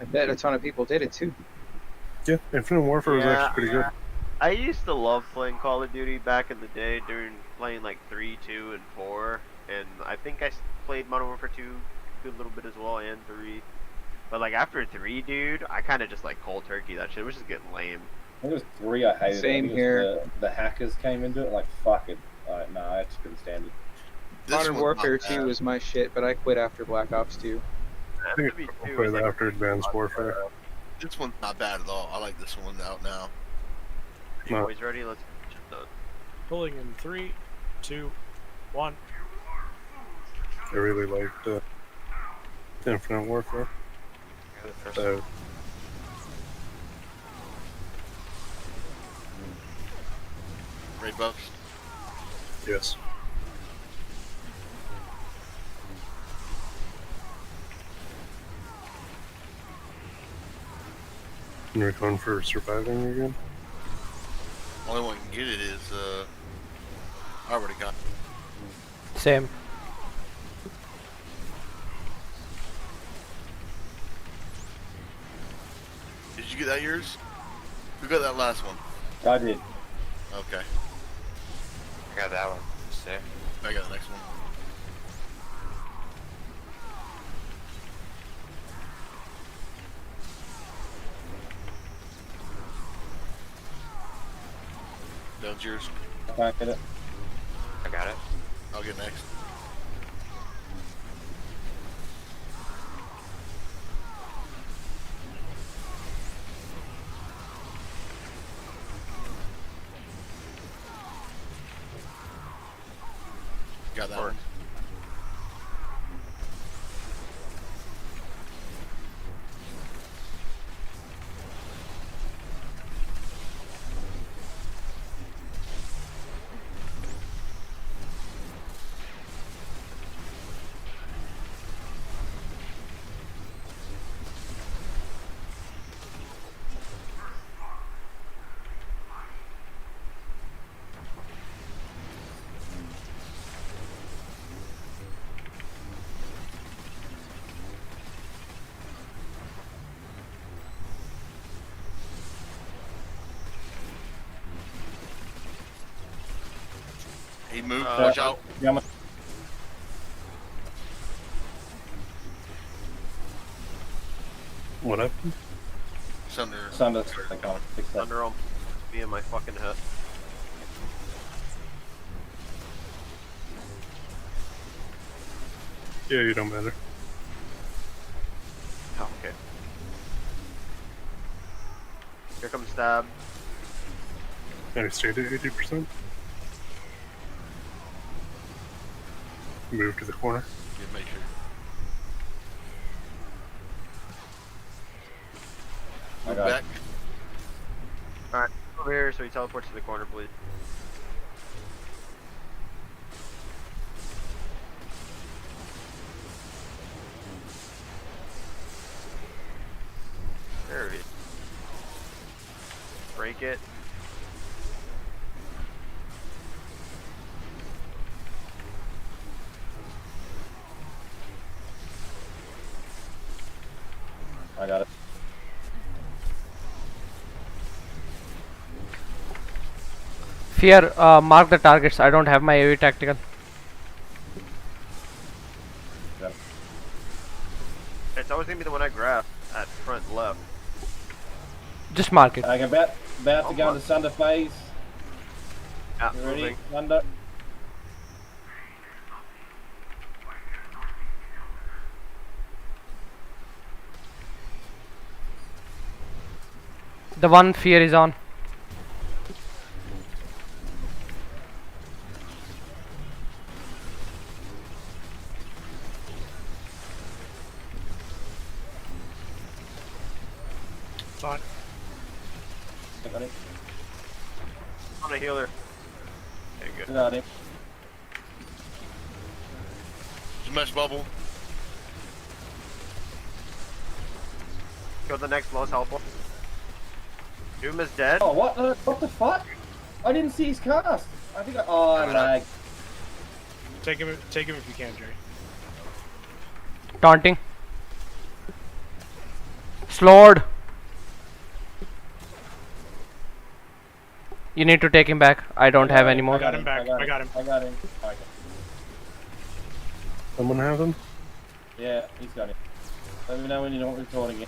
I bet a ton of people did it too. Yeah, Infinite Warfare was Yeah, actually pretty good. I used to love playing Call of Duty back in the day during playing like 3, 2, and 4. And I think I played Modern Warfare 2 a good little bit as well, and 3. But like after 3, dude, I kind of just like cold turkey. That shit was just getting lame. I think it was 3 I hated. Same I think it was here. The hackers came into it, like, fuck it. No, I just couldn't stand it. This Modern one's Warfare not 2 bad. was my shit, but I quit after Black Ops 2. I think SNV I 2 played was like after Advanced Warfare. This one's not bad at all. I like this one out now. You No. boys ready? Let's get shit done. Pulling in 3, 2, 1. I really liked Infinite Warfare. Go the first So Raid buffs. yes. And we're going for surviving again. Only one can get it is I already got it. Same. Did you get that yours? Who got that last one? I did. Okay. I got that one. Just there. I got the next one. That was yours. I can't get it. I got it. I'll get next. Got that one. He moved. Watch out. Yeah, I'm- What happened? Thunder. Thunder. I can't fix that. Thunder on me in my fucking head. Yeah, you don't matter. Oh, okay. Here comes stab. I stayed at 80%. Move to the corner. Yeah, make sure. I Move got back. Alright, over here so he teleports to the corner, please. There he is. Break it. I got it. Fear, mark the targets. I don't have my AoE tactical. It's always gonna be the one I grab at front left. Just mark it. I can about to go into Thunder phase. Yeah, You ready? moving. Thunder. The one fear is on. Fine. I got it. On a healer. Okay, I good. got it. Smash bubble. Kill the next most helpful. Doom is dead. Oh, what the fuck? I didn't see his cast. I think I lagged. Take him if you can, Jerry. Taunting. Slowed. You need to take him back. I don't have any more. I got him back. I got him. I got him. Okay. Someone have him? Yeah, he's got it. Let me know when you don't record again.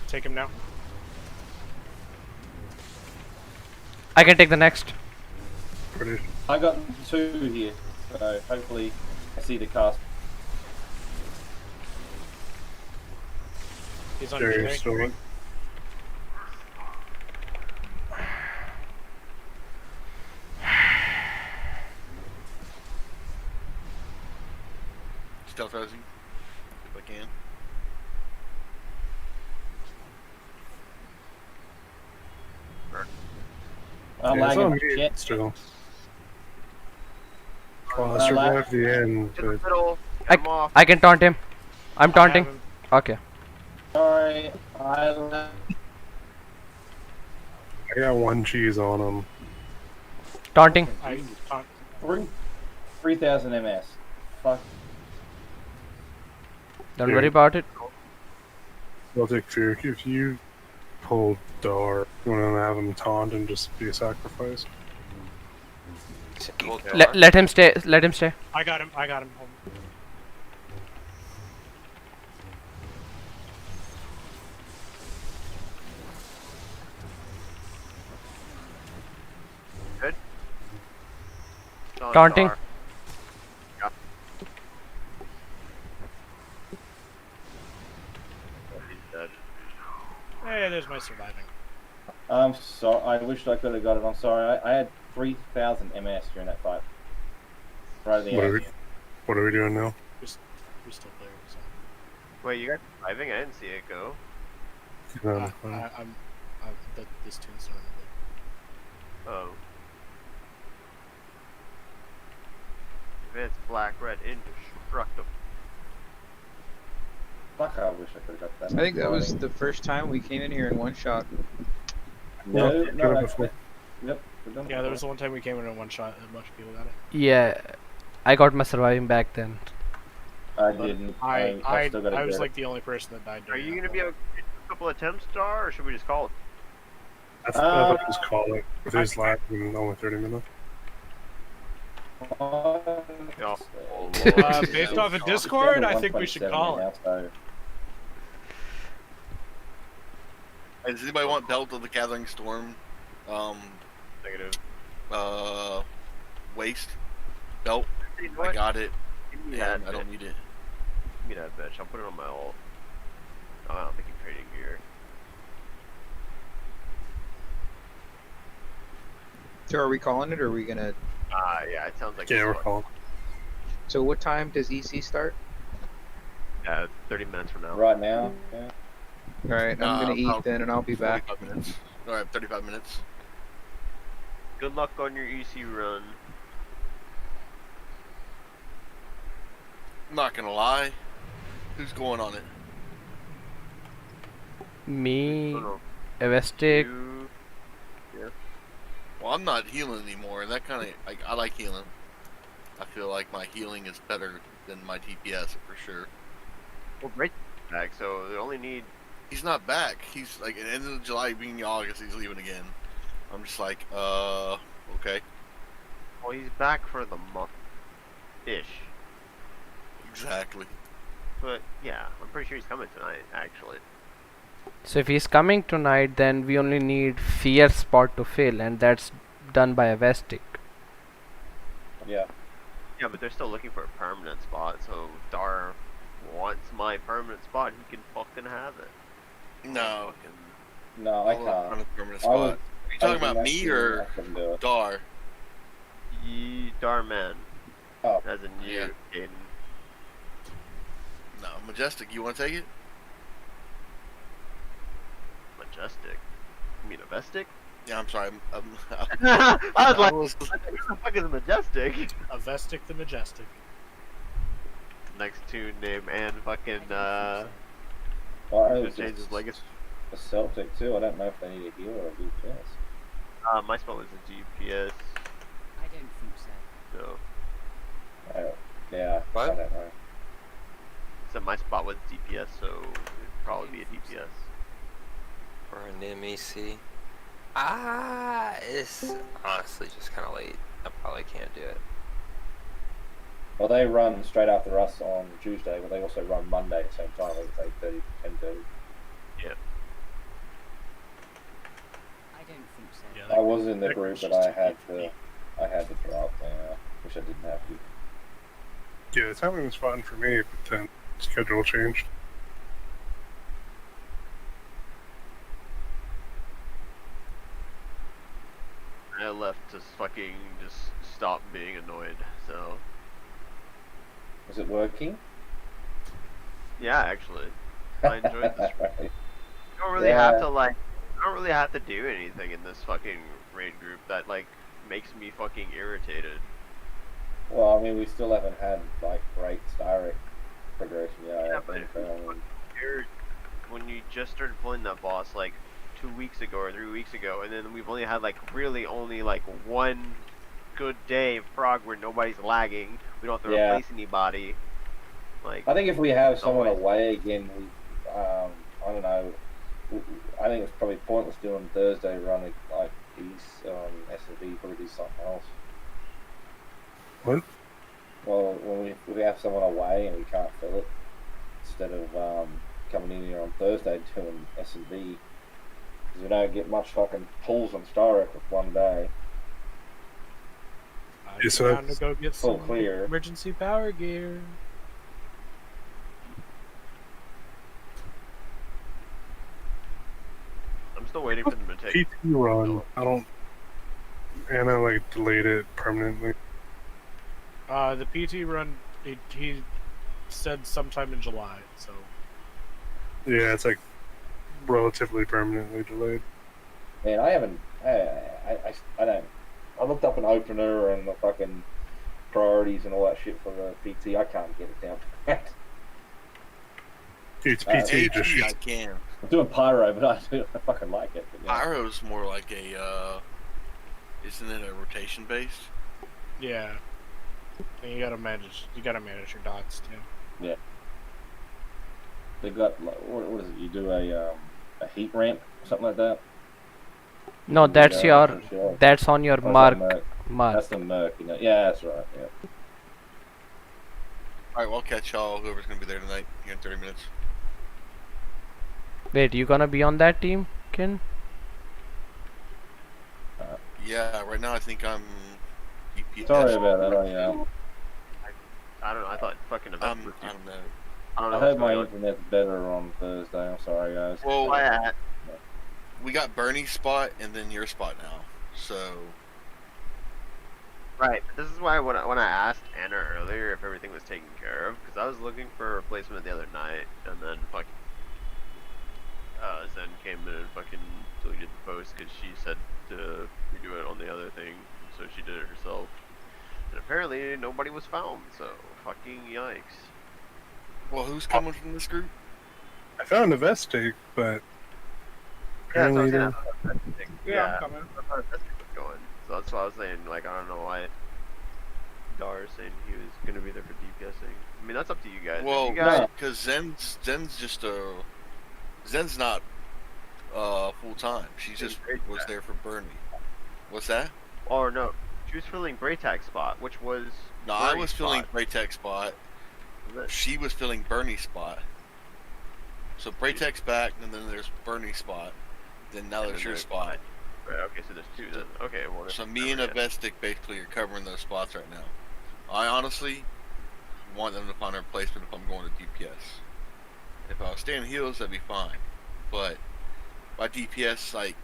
Take him now. I can take the next. Pretty. I got 2 here, so hopefully I see the cast. He's on Jerry's Jerry. still in. Stealth Rosie, if I can. I'm Yeah, it's on lagging me shit. still. Well, I survived the end, In the but middle. Get him off. I can taunt him. I'm I taunting. have him. Okay. Sorry, I I got one cheese on him. Taunting. I taunt. 3,000 MS. Fuck. Don't Dude. worry about it. Celtic Fear, if you pull Dar, you want to have him taunt and just be sacrificed? Let him stay. Let him stay. I got him. I got him. Good. Taunting. Yeah. He's dead. Hey, there's my surviving. I'm sorry. I wish I could have got it. I'm sorry. I had 3,000 MS during that fight. Right at the end. What are we doing now? We still there. So. Wait, you got surviving? I didn't see it go. This tune's not Oh. Advanced black, red, indestructible. Fuck, I wish I could have got that. I think that was the first time we came in here in one shot. No, Yep, no, done it that's before. Yep, we've done it Yeah, there before. was the one time we came in one shot and a bunch of people got it. Yeah, I got my surviving back then. I didn't. I still gotta was get like it. the only person that died. Are during you that gonna be one. able to get a couple attempts, Star, or should we just call it? I thought just call it. With his lag in only 30 minutes. Oh, Based off of Discord, I think we should call it. Does anybody want Belt of the Gathering Storm? Negative. Waste belt. You know I what? got it. Give me And that I don't bitch. need it. Give me that bitch. I'll put it on my ult. Oh, I don't think you're trading gear. So are we calling it, or are we gonna? Yeah, it sounds like Yeah, it's we're what, calling. So what time does EC start? 30 minutes from now. Right now, yeah. All right, I'm gonna eat about then, and I'll be back. 45 minutes. Alright, 35 minutes. Good luck on your EC run. I'm not gonna lie. Who's going on it? Me, Oh, no. Avestic. You... Well, I'm not healing anymore. That kind of like I like healing. I feel like my healing is better than my DPS for sure. Well, break back, so they only need. He's not back. He's like at the end of July, beginning of August, he's leaving again. I'm just like, okay. Well, he's back for the month. Ish. Exactly. But, yeah, I'm pretty sure he's coming tonight, actually. So if he's coming tonight, then we only need fear spot to fill, and that's done by Avestic. Yeah. Yeah, but they're still looking for a permanent spot, so if Dar wants my permanent spot, he can fucking have it. No. No, I Hold can't. on a permanent I was- spot. Are you talking about me or I couldn't do it. Dar? Darman. Oh. As in you, Yeah. Caden. No, Majestic. You want to take it? Majestic. You mean a Vestic? Yeah, I'm sorry. I was like, was- what the fuck is Majestic? Avestic the Majestic. Next tune name and fucking, Well, I gonna was change his legacy. a Celtic too. I don't know if they need a heal or a DPS. My spell was a GPS, I don't think so. so. Yeah, What? I don't know. So my spot was DPS, so it'd probably be a DPS. Or a Nim EC. It's honestly just kind of late. I probably can't do it. Well, they run straight after us on Tuesday, but they also run Monday at the same time. It's 8:30, 10:30. I don't think so. Yeah, I was in the that group, group's but just I too had big for to. me. I had to drop. Yeah, wish I didn't have to. Yeah, the timing was fine for me, but then schedule changed. to fucking just stop being annoyed. So Is it working? yeah, actually, I enjoyed this. Right. You don't really have to like. I don't really have to do anything in this fucking raid group that like makes me fucking irritated. Well, I mean, we still haven't had like great direct progression yet. Yeah, I think. When you just started pulling that boss like 2 weeks ago or 3 weeks ago, and then we've only had like really only like one good day of prog where nobody's lagging. We don't have to replace anybody. Like I think if we have someone always- away again, we, I don't know. I think it's probably pointless doing Thursday running like East SNV. Probably do something else. What? Well, when we have someone away and we can't fill it, instead of coming in here on Thursday doing S&B, because we don't get much fucking pulls on Starrett with one day. Yeah, so Time to go get full some clear. emergency power gear. I'm still waiting for them to take. PT run. I don't. Anna like delayed it permanently. The PT run, he said sometime in July, so. Yeah, it's like relatively permanently delayed. Man, I haven't. I don't. I looked up an opener and the fucking priorities and all that shit for the PT. I can't get it down. It's PT just I shoots. can. I'm doing pyro, but I fucking like it. But, yeah. Pyro's more like a, isn't it a rotation based? Yeah. And you gotta manage your dots too. Yeah. They got what is it? You do a heat ramp, something like that. No, that's Yeah, your that's on your Or is that mark. Merc? Mark. That's the Merc, you know. Yeah, that's right. Yeah. Alright, well, I'll catch y'all, whoever's gonna be there tonight, here in 30 minutes. Wait, you gonna be on that team, Ken? Yeah, right now I think I'm EPS. Sorry about that. I I don't know. I thought fucking event. I don't know. I don't know. I heard what's my going on. internet's better on Thursday. I'm sorry, guys. Well, Why at? we got Bernie's spot and then your spot now, so... Right. This is why when I asked Anna earlier if everything was taken care of, because I was looking for a replacement the other night, and then fucking Zen came in and fucking deleted the post because she said to redo it on the other thing, so she did it herself. And apparently nobody was found, so fucking yikes. Well, who's coming from this group? I found a Vestig, but Yeah, that's what I apparently was saying. I they're- thought that thing- Yeah, I'm yeah, coming. I thought that thing was going. So that's why I was saying, like, I don't know why Dar saying he was gonna be there for DPSing. I mean, that's up to you guys. If Well, you guys, because Zen's just a... Zen's not full time. She just was there for Bernie. What's that? or no, she was filling Braytag's spot, which was. No, I Bernie's was filling spot. Braytek's spot. Was it? She was filling Bernie's spot. So Braytek's back, and then there's Bernie's spot. Then now And there's then your there's spot. Right, okay, so there's two then. Okay, well. So me and Avestic basically are covering those spots right now. I honestly want them to find a replacement if I'm going to DPS. If I was staying heals, that'd be fine. But by DPS, like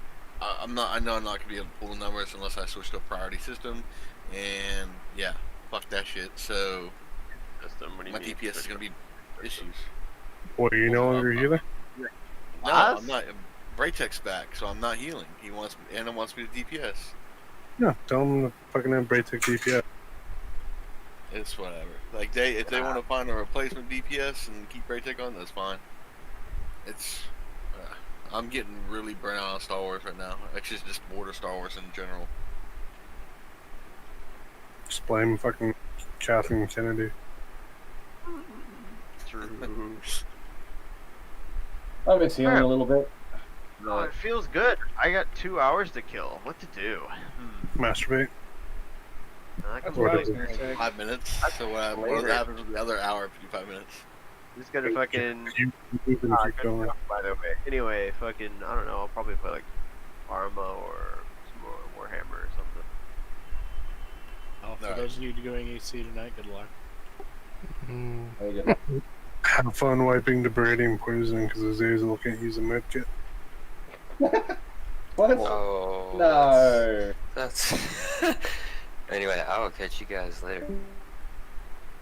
I know I'm not gonna be able to pull numbers unless I switch to a priority system. And yeah, fuck that shit. So System, what do you my mean? DPS is gonna be issues. Boy, you no longer healer? No, Us? I'm not. Braytek's back, so I'm not healing. Anna wants me to DPS. No, tell them to fucking have Braytech DPS. It's whatever. Like if they want to find a replacement DPS and keep Braytek on, that's fine. It's I'm getting really burnt out on Star Wars right now. Actually, just border Star Wars in general. Just blame fucking Kathleen Kennedy. True. I've been healing a little bit. Oh, it feels good. I got 2 hours to kill. What to do? Masturbate. I can What probably is it? 5 minutes. So what Later. happens with the other hour, 55 minutes? just gonna fucking. You move and keep good going. job, by the way. Anyway, fucking. I don't know. I'll probably play like Arma or some more Warhammer or something. Oh, for Alright. those of you doing EC tonight, good luck. Hmm. There you go. Have fun wiping debris and poisoning because Azazel can't use a medkit. What? Oh. No. That's Anyway, I will catch you guys later.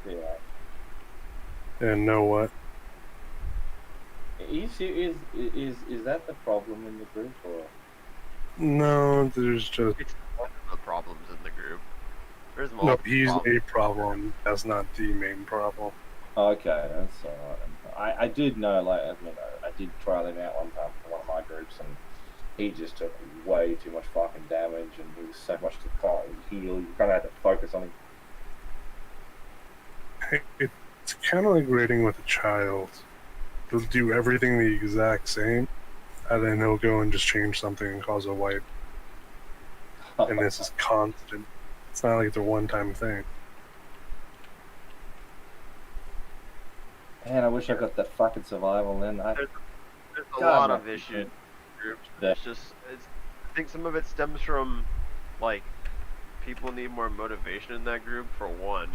Yeah. And know what? Is that the problem in the group, or? No, there's just It's one of the problems in the group. There's no. multiple He's problems. a problem. That's not the main problem. Okay, that's alright. I did know, like, I mean, I did try them out one time for one of my groups, and he just took way too much fucking damage, and he was so much to heal. You kind of had to focus on him. It's kind of like raiding with a child. He'll do everything the exact same, and then he'll go and just change something and cause a wipe. And this is constant. It's not like it's a one-time thing. Man, I wish I got that fucking survival then. There's a God, lot my of issues in the group. Yeah. I think some of it stems from, like, people need more motivation in that group, for one.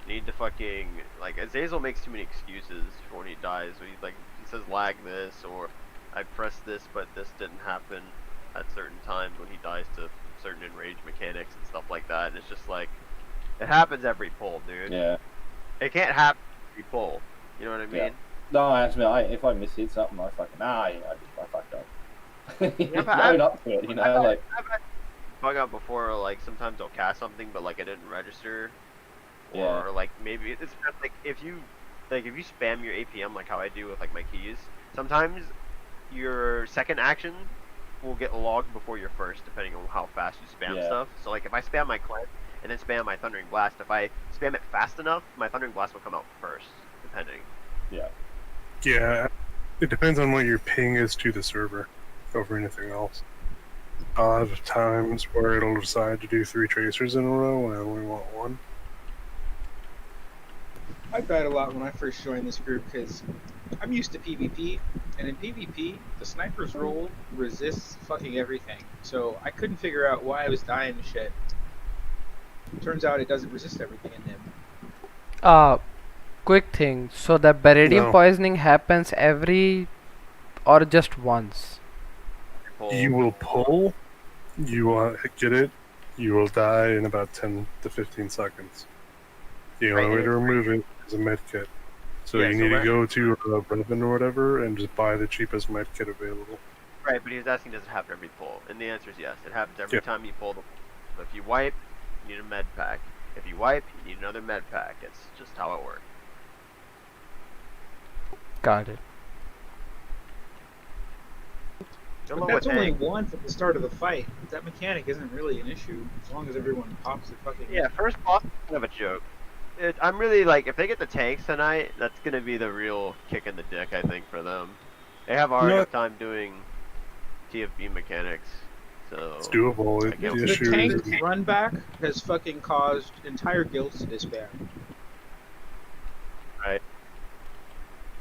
Need to fucking, like, Azazel makes too many excuses for when he dies. So he says lag this, or I pressed this but this didn't happen at certain times when he dies to certain enrage mechanics and stuff like that. And it's just like, it happens every pull, dude. Yeah. It can't happen every pull. You know what I mean? Yeah. No, actually, if I mishit something, I fucking I fucked up. Own up to it, you know, like. I've had bug out before. Like sometimes I'll cast something, but like I didn't register, or Yeah. like maybe it's just, like if you spam your APM like how I do with like my keys, sometimes your second action will get logged before your first, depending on how fast you spam Yeah. stuff. So like if I spam my cleanse and then spam my thundering blast, if I spam it fast enough, my thundering blast will come out first, depending. Yeah. Yeah, it depends on what your ping is to the server over anything else. I'll have times where it'll decide to do 3 tracers in a row when I only want 1. I died a lot when I first joined this group because I'm used to PvP, and in PvP, the sniper's role resists fucking everything. So I couldn't figure out why I was dying to shit. Turns out it doesn't resist everything in him. Quick thing. So the baridium No. poisoning happens every or just once? You will pull, you will get it, you will die in about 10 to 15 seconds. The only way to remove it is a med kit. So Yeah, you so need to what- go to Brevin or whatever and just buy the cheapest med kit available. Right, but he was asking, does it happen every pull? And the answer is yes. It happens every Yeah. time you pull the. So if you wipe, you need a med pack. If you wipe, you need another med pack. It's just how it works. Got it. Good But luck that's with only tank. once at the start of the fight. That mechanic isn't really an issue as long as everyone pops their fucking. Yeah, first boss is kind of a joke. I'm really like, if they get the tanks tonight, that's gonna be the real kick in the dick, I think, for them. They have a hard No. enough time doing TFB mechanics, so. It's doable. I The get what The issue tank is run back has fucking caused entire guilds to despair.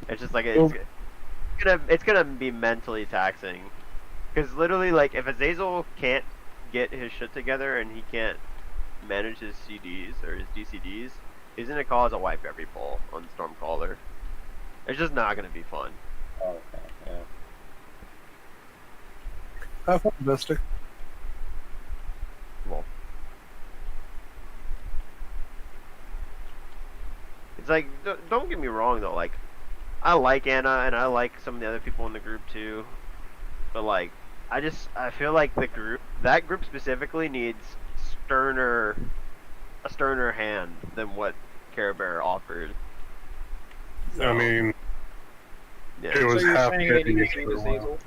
It's just like Well- it's gonna be mentally taxing, because literally, like, if Azazel can't get his shit together and he can't manage his CDs or his DCDs, he's gonna cause a wipe every pull on Stormcaller. It's just not gonna be fun. Oh, okay. Yeah. have fun, Mystic. Well, it's like, don't get me wrong though. Like, I like Anna and I like some of the other people in the group too, but like, I feel like that group specifically needs a sterner hand than what Care Bear offered. I So, mean, yeah. it So was you're half saying they need heavy to change for a while. Azazel?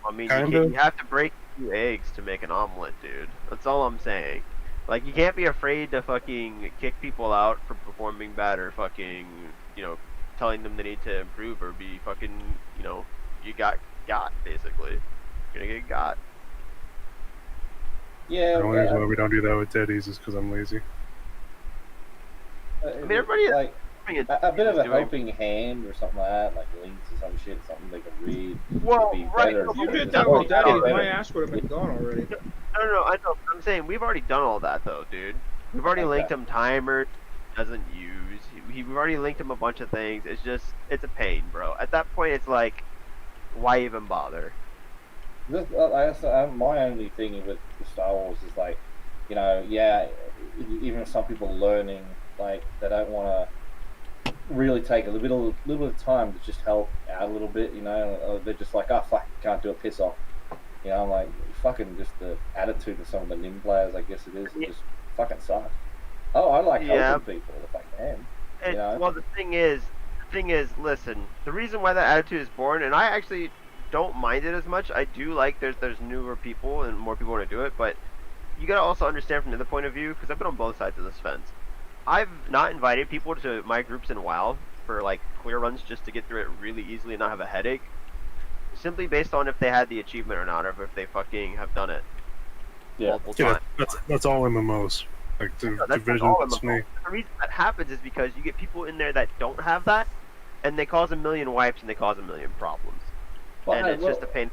I mean, Kinda. you have to break 2 eggs to make an omelet, dude. That's all I'm saying. Like, you can't be afraid to fucking kick people out for performing bad, or fucking, telling them they need to improve, or be fucking, you got, basically. You're gonna get got. Yeah. The only reason why we don't do that with Daddies is because I'm lazy. I mean, everybody is like doing it. a bit of a doing- helping hand or something like that, like links or some shit, something they can read. Well, be right. better. no, You but did we've that done all with Daddy, that. my ass would have been gone already. No, I know. I'm saying we've already done all that though, dude. We've already Okay. linked him timers. Doesn't use. We've already linked him a bunch of things. It's a pain, bro. At that point, it's like, why even bother? My only thing with Star Wars is like, yeah, even some people learning, like they don't want to really take a little bit of time to just help out a little bit, they're just like, oh fuck, can't do it, piss off. I'm like, fucking just the attitude of some of the NIM players, I guess it is, it just fucking sucks. Oh, I like helping people if I can. Well, the thing is, listen, the reason why that attitude is born, and I actually don't mind it as much. I do like there's newer people and more people want to do it, but you gotta also understand from the other point of view, because I've been on both sides of this fence. I've not invited people to my groups in WoW for like clear runs just to get through it really easily and not have a headache, simply based on if they had the achievement or not, or if they fucking have done it multiple times. That's all MMOs. Like Division, Destiny. The reason that happens is because you get people in there that don't have that, and they cause a million wipes and they cause a million problems. Well, and it's just a pain.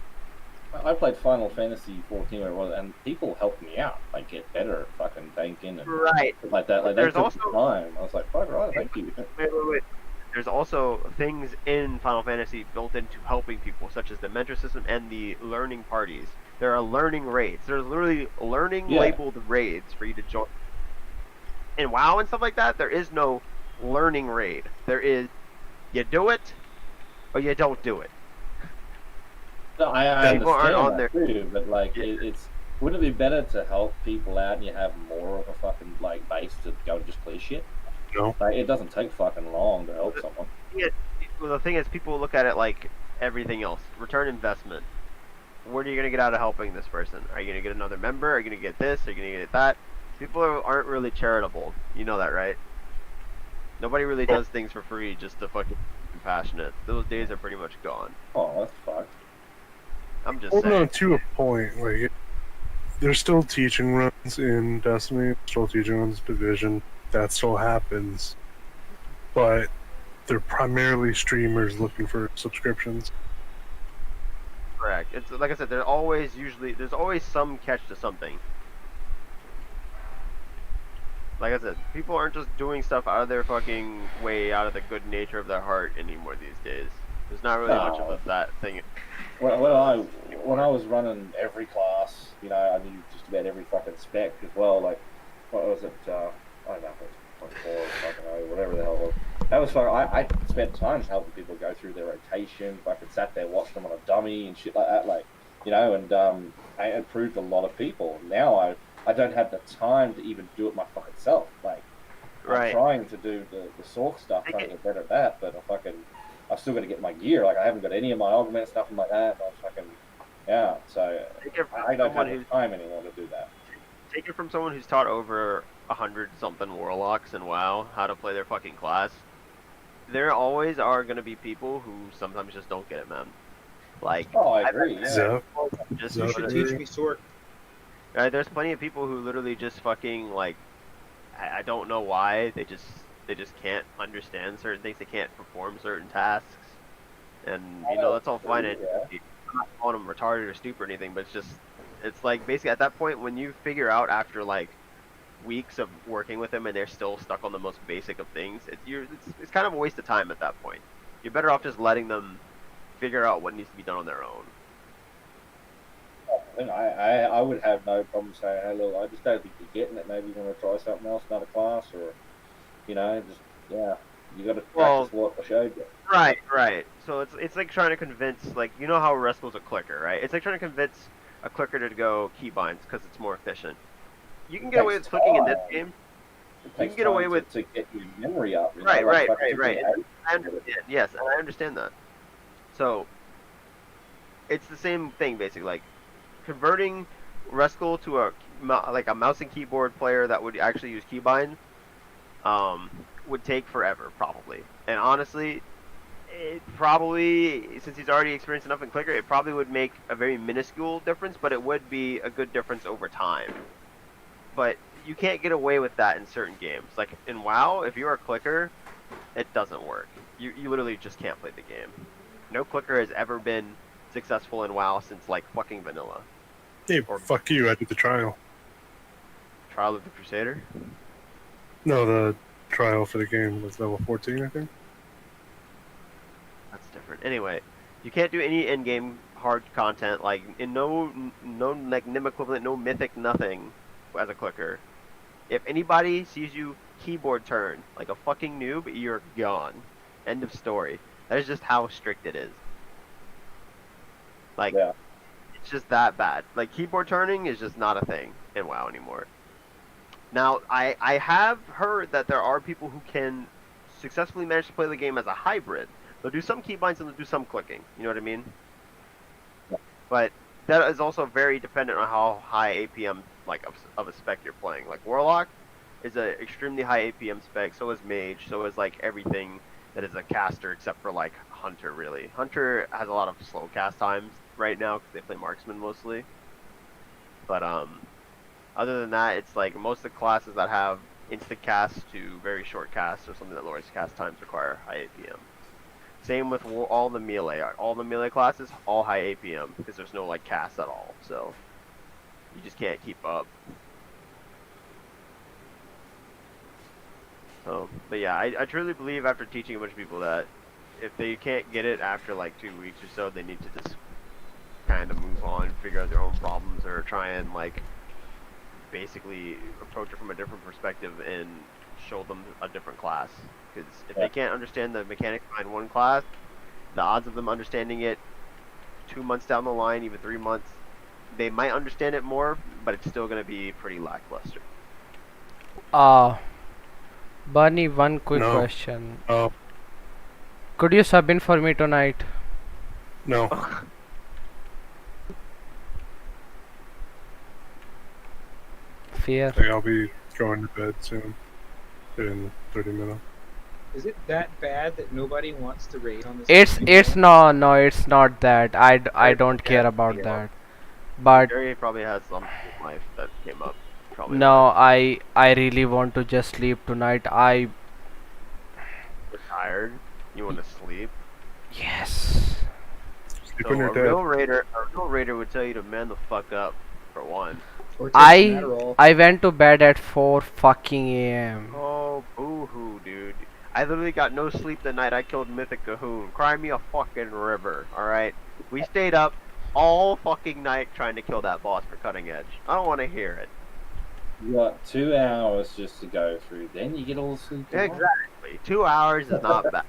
I played Final Fantasy 14 or what, and people helped me out, like get better at fucking tanking and like that. Like, there's also time. I was like, fuck right, thank you. Wait. There's also things in Final Fantasy built into helping people, such as the mentor system and the learning parties. There are learning raids. There's literally learning labeled raids for you to join. In WoW and stuff like that, there is no learning raid. There is, you do it, or you don't do it. No, I understand that too, but like, it's wouldn't it be better to help people out and you have more of a fucking like base to go and just clear shit? No. Like, it doesn't take fucking long to help someone. Well, the thing is, people look at it like everything else. Return investment. What are you going to get out of helping this person? Are you going to get another member? Are you going to get this? Are you going to get that? People aren't really charitable. You know that, right? Nobody really does things for free just to fucking be compassionate. Those days are pretty much gone. Oh, that's fucked. I'm just saying. saying. To a point, like, there's still teaching runs in Destiny, still teaching runs in Division. That still happens. But they're primarily streamers looking for subscriptions. Correct. It's like I said, there's always some catch to something. Like I said, people aren't just doing stuff out of their fucking way, out of the good nature of their heart anymore these days. There's not really much of that thing. When I was running every class, I knew just about every fucking spec as well. Like, what was it? I don't know, it was 0.4 or fucking whatever the hell it was. That was fun. I spent time helping people go through their rotation. Fucking sat there, watched them on a dummy and shit like that. Like, and I improved a lot of people. Now I don't have the time to even do it my fucking self. Like, I'm trying to do the Sork stuff, trying to get better at that, but I've still got to get my gear. Like, I haven't got any of my augments, nothing like that. So I don't have the time anymore to do that. Take it from someone who's taught over 100-something warlocks in WoW how to play their fucking class. There always are going to be people who sometimes just don't get it, man. Like, I agree. Yeah. You should teach me Sork. There's plenty of people who literally just fucking, like, I don't know why, they just can't understand certain things, they can't perform certain tasks, and, that's all fine, and I'm not calling them retarded or stupid or anything, but it's like, basically, at that point, when you figure out after, like, weeks of working with them and they're still stuck on the most basic of things, it's kind of a waste of time at that point. You're better off just letting them figure out what needs to be done on their own. I would have no problem saying, hey, look, I just don't think you're getting it. Maybe you want to try something else, another class, or, you got to practice what I showed you. Right. So it's like trying to convince, like, how Reskull's a clicker, right? It's like trying to convince a clicker to go keybinds because it's more efficient. You can get away with clicking in this game. You can get away with to get your memory up. Right. I understand. Yes, and I understand that. So it's the same thing, basically. Like, converting Reskull to a mouse and keyboard player that would actually use keybinds would take forever, probably. And honestly, it probably, since he's already experienced enough in clicker, it probably would make a very minuscule difference, but it would be a good difference over time. But you can't get away with that in certain games. Like in WoW, if you're a clicker, it doesn't work. You literally just can't play the game. No clicker has ever been successful in WoW since, like, fucking vanilla. Hey, fuck you, I did the trial. Trial of the Crusader? No, the trial for the game was level 14, I think. That's different. Anyway, you can't do any in-game hard content, like in no like nim equivalent, no mythic, nothing as a clicker. If anybody sees you keyboard turn like a fucking noob, you're gone. End of story. That is just how strict it is. Like, Yeah. it's just that bad. Like, keyboard turning is just not a thing in WoW anymore. Now, I have heard that there are people who can successfully manage to play the game as a hybrid. They'll do some keybinds and they'll do some clicking. You know what I mean? But that is also very dependent on how high APM like of a spec you're playing. Like Warlock is a extremely high APM spec. So is Mage. So is like everything that is a caster except for like Hunter. Really, Hunter has a lot of slow cast times right now because they play marksman mostly. But other than that, it's like most of the classes that have instant cast to very short cast or something that lowers cast times require high APM. Same with all the melee classes, all high APM because there's no like cast at all, so you just can't keep up. So, but yeah, I truly believe after teaching a bunch of people that if they can't get it after like 2 weeks or so, they need to just kind of move on, figure out their own problems, or try and like basically approach it from a different perspective and show them a different class. Because if they can't understand the mechanics behind one class, the odds of them understanding it 2 months down the line, even 3 months, they might understand it more, but it's still going to be pretty lackluster. Bunny, one quick No. question. Oh, Could you sub in for me tonight? no. Fear. Like, I'll be going to bed soon in 30 minutes. Is it that bad that nobody wants to raid on this? It's no, it's not that. I don't care about that. But Jerry probably has something in life that came up. Probably no, I really want to just sleep tonight. You're tired. You want to sleep. Yes. Sleep So when you're a dead. real raider would tell you to man the fuck up, for one. Or take some Adderall. I went to bed at 4 fucking a.m. Oh, boo-hoo, dude. I literally got no sleep the night I killed Mythic Cahoon. Cry me a fucking river, alright? We stayed up all fucking night trying to kill that boss for Cutting Edge. I don't want to hear it. You got 2 hours just to go through. Then you get all the sleep. you want. Exactly. 2 hours is not bad.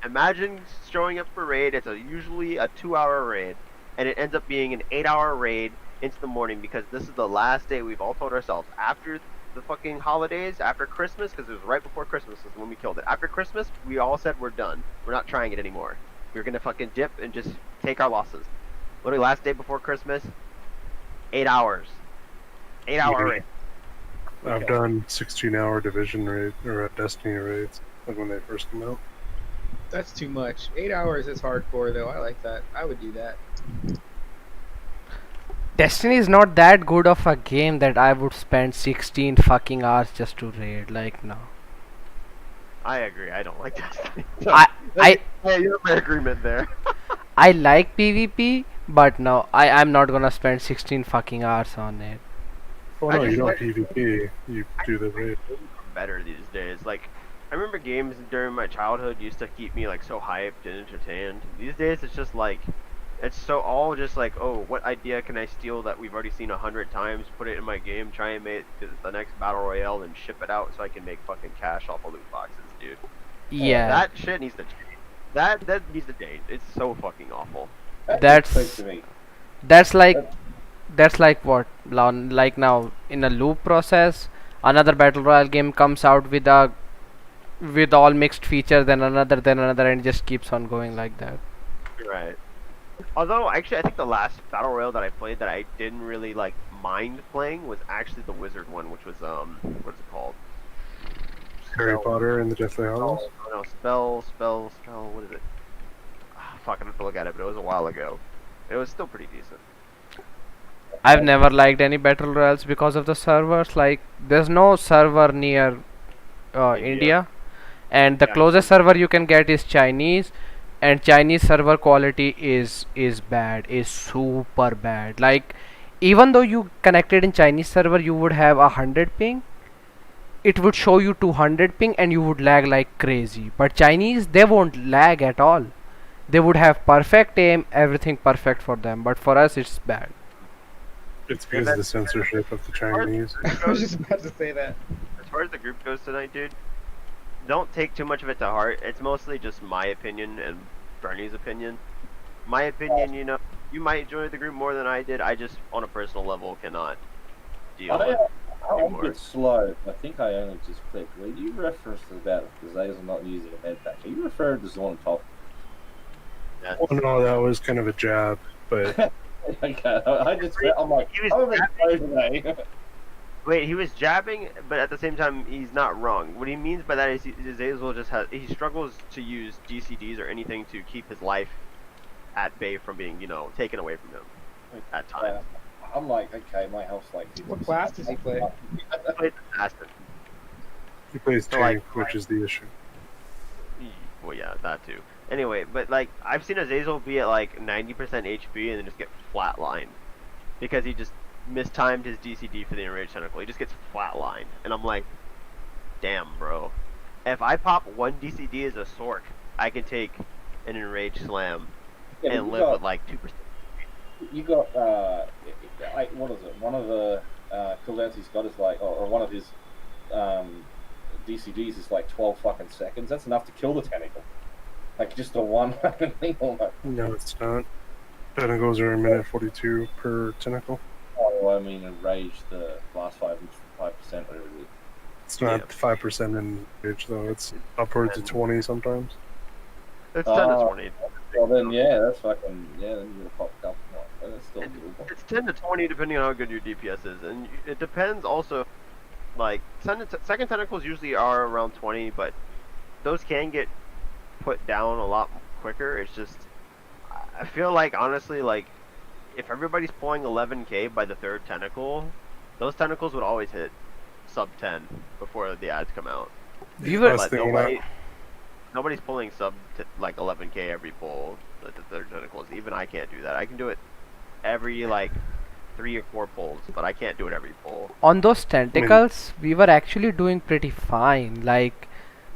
Imagine showing up for raid. It's usually a 2-hour raid, and it ends up being an 8-hour raid into the morning because this is the last day we've all told ourselves after the fucking holidays, after Christmas, because it was right before Christmas is when we killed it. After Christmas, we all said we're done. We're not trying it anymore. We're gonna fucking dip and just take our losses. Literally last day before Christmas, 8 hours. 8-hour raid. I've done 16-hour division raid or Destiny raids, like when they first come out. That's too much. 8 hours is hardcore though. I like that. I would do that. Destiny is not that good of a game that I would spend 16 fucking hours just to raid. Like, no. I agree. I don't like Destiny. I You have my agreement there. I like PvP, but no, I'm not gonna spend 16 fucking hours on it. Oh I no, just you don't like- PvP. You do the raid. Better these days. Like, I remember games during my childhood used to keep me like so hyped and entertained. These days, it's just like, it's so all just like, oh, what idea can I steal that we've already seen 100 times? Put it in my game, try and make the next battle royale, and ship it out so I can make fucking cash off of loot boxes, dude. Yeah, That shit needs to change. That needs to change. It's so fucking awful. That's- Speak to me. that's like what? Like now in a loop process, another battle royale game comes out with all mixed features, then another, and it just keeps on going like that. Right. Although, actually, I think the last battle royale that I played that I didn't really like mind playing was actually the wizard one, which was what's it called? Harry Spell- Potter and the Deathly Hallows. No, spell. What is it? Fuck, I have to look at it, but it was a while ago. It was still pretty decent. I've never liked any battle royales because of the servers. Like, there's no server near India, and the Yeah. closest server you can get is Chinese, and Chinese server quality is bad, is super bad. Like, even though you connected in Chinese server, you would have 100 ping. It would show you 200 ping, and you would lag like crazy. But Chinese, they won't lag at all. they would have perfect aim, everything perfect for them, but for us it's bad. It's because of the censorship of the Chinese. I was just about to say that. As far as the group goes tonight, dude, don't take too much of it to heart. It's mostly just my opinion and Bernie's opinion. My opinion, you know, you might enjoy the group more than I did. I just, on a personal level, cannot deal with it I'm a anymore. bit slow. I think I only just clicked. When you referenced about the Zazel not using a med pack, are you referring to Zorn top? That's- Well, no, that was kind of a jab, but Okay, I'm like, He was I'm a bit slow today. Wait, he was jabbing, but at the same time, he's not wrong. What he means by that is Zazel just has, he struggles to use DCDs or anything to keep his life at bay from being, you know, taken away from him at times. I'm like, okay, my health's like 50%. What class does he play? He plays assassin. he plays So, tank, like, which is the issue. Well, yeah, that too. Anyway, but like, I've seen Azazel be at like 90% HP and then just get flatlined because he just mistimed his DCD for the enraged tentacle. He just gets flatlined, and I'm like, damn, bro. If I pop one DCD as a Sork, I can take an enraged slam and live with like 2%. You got, like, what is it? One of the cooldowns he's got is like, or one of his DCDs is like 12 fucking seconds. That's enough to kill the tentacle. Like, just a one fucking thing almost. No, it's not. Tentacles are a minute 42 per tentacle. Oh, I mean, enrage the last 5%, whatever it is. It's not 5% in age, though. It's upwards of 20 sometimes. It's 10 to 20. Well, then, yeah, that's fucking, yeah, then you're gonna pop a couple more. But it's still doable. It's 10 to 20 depending on how good your DPS is, and it depends also. Like second tentacles usually are around 20, but those can get put down a lot quicker. It's just, I feel like honestly, like if everybody's pulling 11k by the third tentacle, those tentacles would always hit sub 10 before the ads come out. We were Plus, But they nobody's pulling sub like 11k every pull at the third tentacles. Even I can't do that. I can do it every like 3 or 4 pulls, but I can't do it every pull. on those tentacles. We were actually doing pretty fine. Like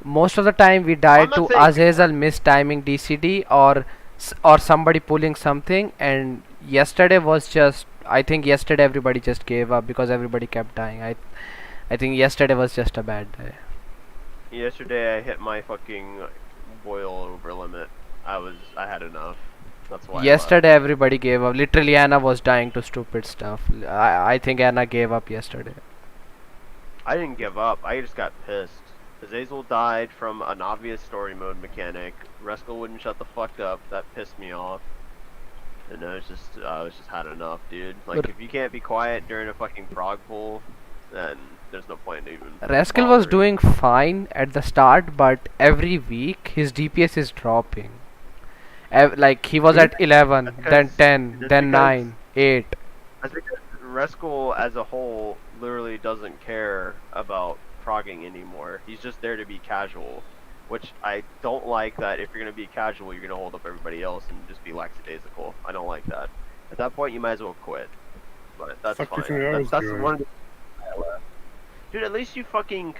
most of the time, we died I'm to not saying- Azazel mistiming DCD or somebody pulling something. And yesterday was just, I think yesterday everybody just gave up because everybody kept dying. I think yesterday was just a bad day. Yesterday I hit my fucking boil over limit. I had enough. That's why. Yesterday everybody gave up. Literally Anna was dying to stupid stuff. I think Anna gave up yesterday. I didn't give up. I just got pissed. Azazel died from an obvious story mode mechanic. Rescal wouldn't shut the fuck up. That pissed me off. And I was just had enough, dude. Like, But- if you can't be quiet during a fucking frog pull, then there's no point in even. Rascal was bothering. doing fine at the start, but every week his DPS is dropping. Like he was at 11, then Because- 10, just then because- 9, 8. I think Rescal as a whole literally doesn't care about frogging anymore. He's just there to be casual, which I don't like. That if you're gonna be casual, you're gonna hold up everybody else and just be lackadaisical. I don't like that. At that point, you might as well quit. But that's Fuck, you fine. think I was That's doing? one of the... Dude, at least you fucking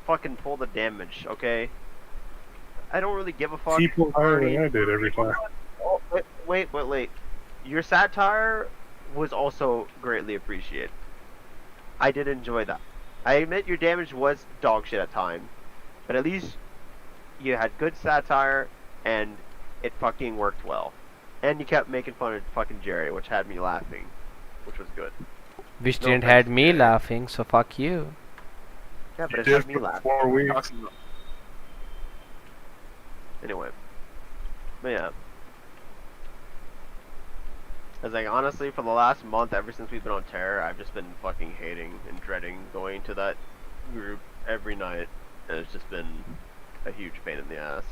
pull the damage, okay? I don't really give a fuck. People higher than I did every time. Oh, wait. Your satire was also greatly appreciated. I did enjoy that. I admit your damage was dog shit at times, but at least you had good satire and it fucking worked well. And you kept making fun of fucking Jerry, which had me laughing, which was good. Which No didn't offense had to me Jerry. laughing, so fuck you. Yeah, but it Did had me for laughing. 4 weeks. Anyway, but yeah. I was like, honestly, for the last month, ever since we've been on Terror, I've just been fucking hating and dreading going to that group every night, and it's just been a huge pain in the ass.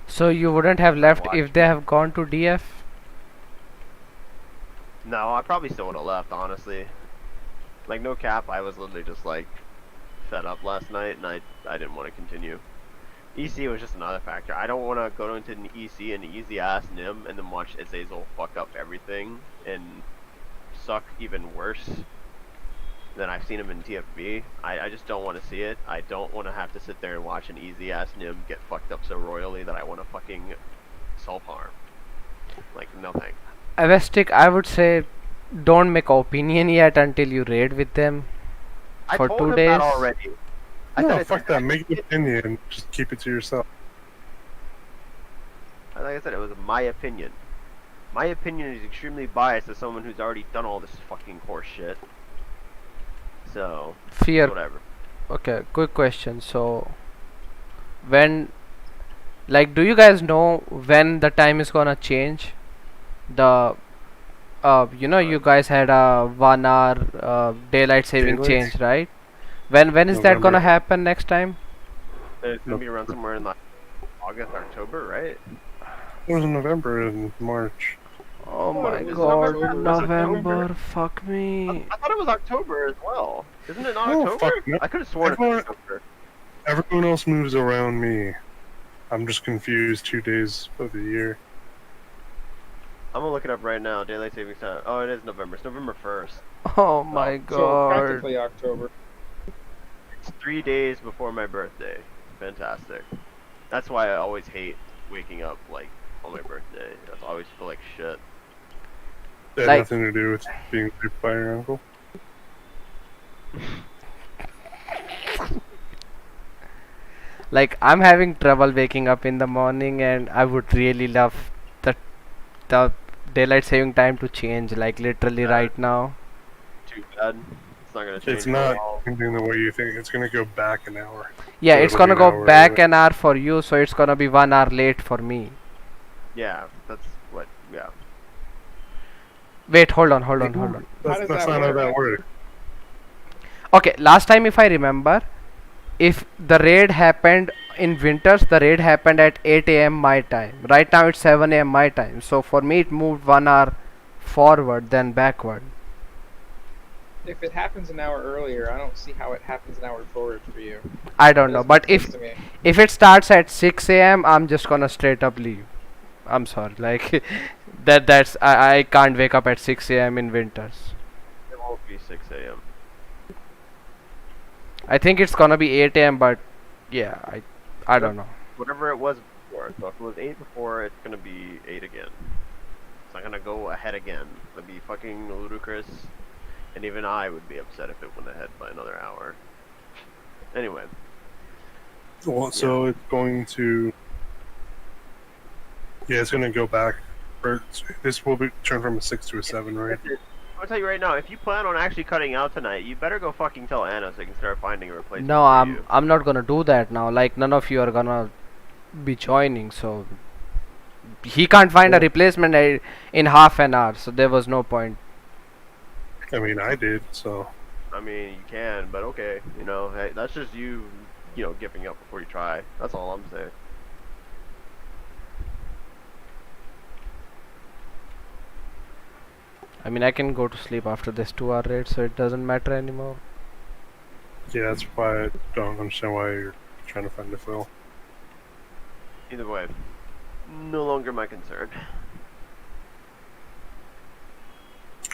So you wouldn't have left if Watch. they have gone to DF? No, I probably still would have left, honestly. Like, no cap, I was literally just like fed up last night, and I didn't want to continue. EC was just another factor. I don't want to go into an EC and easy ass Nim and then watch Azazel fuck up everything and suck even worse than I've seen him in TFB. I just don't want to see it. I don't want to have to sit there and watch an easy ass Nim get fucked up so royally that I want to fucking self-harm. Like, no thanks. Avestic, I would say don't make opinion yet until you raid with them I for told 2 him days. that already. I No, said it's- fuck that. Make an opinion. Just keep it to yourself. Like I said, it was my opinion. My opinion is extremely biased as someone who's already done all this fucking horse shit. So, Fear. whatever. Okay, quick question. So, when, like, do you guys know when the time is gonna change? The, you know, you guys had a 1 hour daylight saving Daylight? change, right? When is that November. gonna happen next time? It's gonna be around somewhere in like August, October, right? It was in November and March. Oh my it was god, October. November, fuck me. I thought it was October as well. Isn't it not Oh, October? fuck no. I could have sworn it was October. Everyone else moves around me. I'm just confused 2 days of the year. I'm gonna look it up right now. Daylight savings time. Oh, it is November. It's November 1st. Oh my So god. practically October. It's 3 days before my birthday. Fantastic. That's why I always hate waking up like on my birthday. I always feel like shit. That had Like- nothing to do with being raped by your uncle. Like, I'm having trouble waking up in the morning, and I would really love the daylight saving time to change, like literally right now. Too bad. It's not gonna change. It's for a not while. changing the way you think. It's gonna go back an hour. Yeah, So it's it'll be gonna an go hour back anyway. an hour for you, so it's gonna be 1 hour late for me. Yeah, that's what. Yeah. Wait, hold on. does That's that not how work? that works. Okay, last time if I remember, if the raid happened in winters, the raid happened at 8 a.m. my time. Right now it's 7 a.m. my time. So for me it moved 1 hour forward then backward. If it happens an hour earlier, I don't see how it happens an hour forward for you. I don't know, Doesn't but make if sense to me. if it starts at 6 a.m. I'm just gonna straight up leave. I'm sorry, like that's I can't wake up at 6 a.m. in winters. It won't be 6 a.m. I think it's gonna be 8 a.m. but yeah, I don't know. Whatever it was before. So if it was 8 before, it's gonna be 8 again. It's not gonna go ahead again. It'd be fucking ludicrous. And even I would be upset if it went ahead by another hour. Anyway. Well, so it's going to. Yeah, it's gonna go back. This will be turned from a 6 to a 7, right? I'll tell you right now, if you plan on actually cutting out tonight, you better go fucking tell Anna so you can start finding a replacement. No, for you. I'm not gonna do that now. Like none of you are gonna be joining, so he can't find a replacement in half an hour. So there was no point. I mean, I did, so. I mean, you can, but okay. You know, hey, that's just you giving up before you try. That's all I'm saying. I mean, I can go to sleep after this 2 hour raid, so it doesn't matter anymore. Yeah, that's why I don't understand why you're trying to find a fill. Either way, no longer my concern.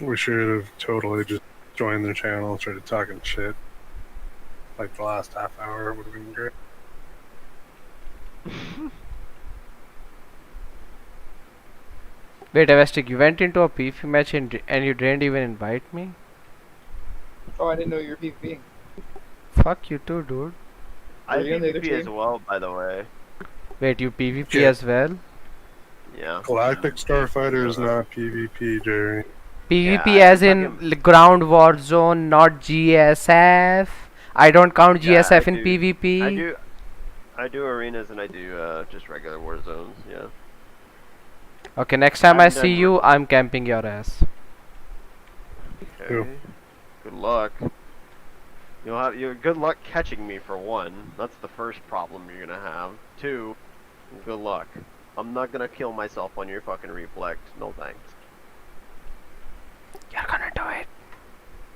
We should have totally just joined their channel, started talking shit. Like the last half hour would have been great. Wait, Avestic, you went into a PvP match and you didn't even invite me? Oh, I didn't know you were PvP. Fuck you too, dude. I Were you on the other PvP as team? well, by the way. Wait, you PvP Yeah. as well? Yeah. Galactic Starfighter is not PvP, Jerry. PvP Yeah, as in ground war zone, not GSF. I don't count Yeah, GSF I in do. PvP. I do arenas and I do just regular war zones. Yeah. Okay, next time I I'm see done you, I'm camping your ass. Okay. Ew. Good luck. You'll have good luck catching me for one. That's the first problem you're gonna have. Two, good luck. I'm not gonna kill myself on your fucking reflect. No thanks. You're gonna do it.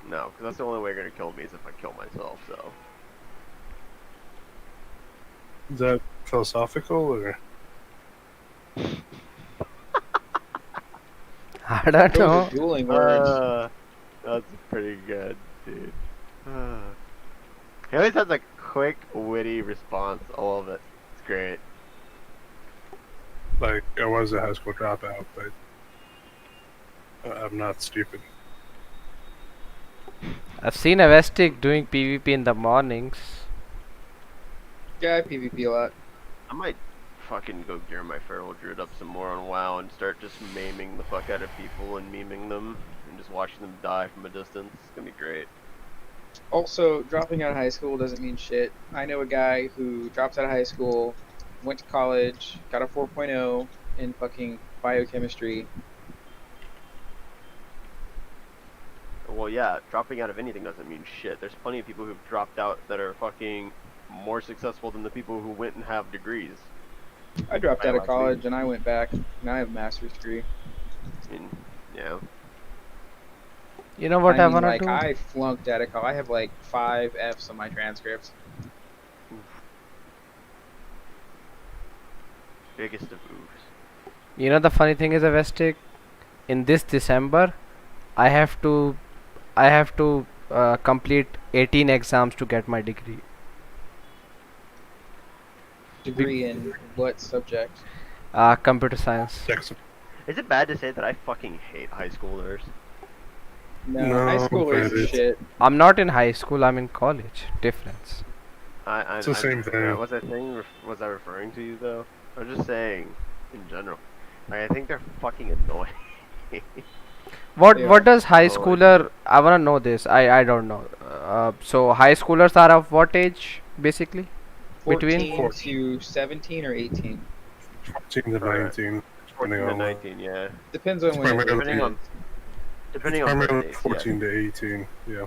No, because that's the only way you're gonna kill me is if I kill myself. So. Is that philosophical or? I don't Those know. are dueling words. That's pretty good, dude. He always has a quick, witty response. I love it. It's great. Like, I was a high school dropout, but I'm not stupid. I've seen Avestic doing PvP in the mornings. Yeah, I PvP a lot. I might fucking go gear my feral druid up some more on WoW and start just maiming the fuck out of people and memeing them and just watching them die from a distance. It's gonna be great. Also, dropping out of high school doesn't mean shit. I know a guy who dropped out of high school, went to college, got a 4.0 in fucking biochemistry. Well, yeah, dropping out of anything doesn't mean shit. There's plenty of people who've dropped out that are fucking more successful than the people who went and have degrees. I dropped out of Biology. college and I went back. Now I have a master's degree. I mean, yeah. You know what I mean, wanna like, do? I flunked out of college. I have like 5 Fs on my transcripts. Biggest of oops. You know the funny thing is, Avestic, in this December, I have to complete 18 exams to get my degree. Degree in what subject? Computer science. Is it bad to say that I fucking hate high schoolers? No, high schoolers are shit. I'm not in high school. I'm in college. Difference. It's the same thing. Was I referring to you though? I'm just saying, in general. Like, I think they're fucking annoying. What does high Oh, schooler? I wanna know this. I don't know. So high schoolers are of what age, basically? 14 Between to 17 or 18. 14 to Alright. 19. 14 to on 19, yeah. Depends on when. Depending on primarily birthdays, 14 to 18. Yeah.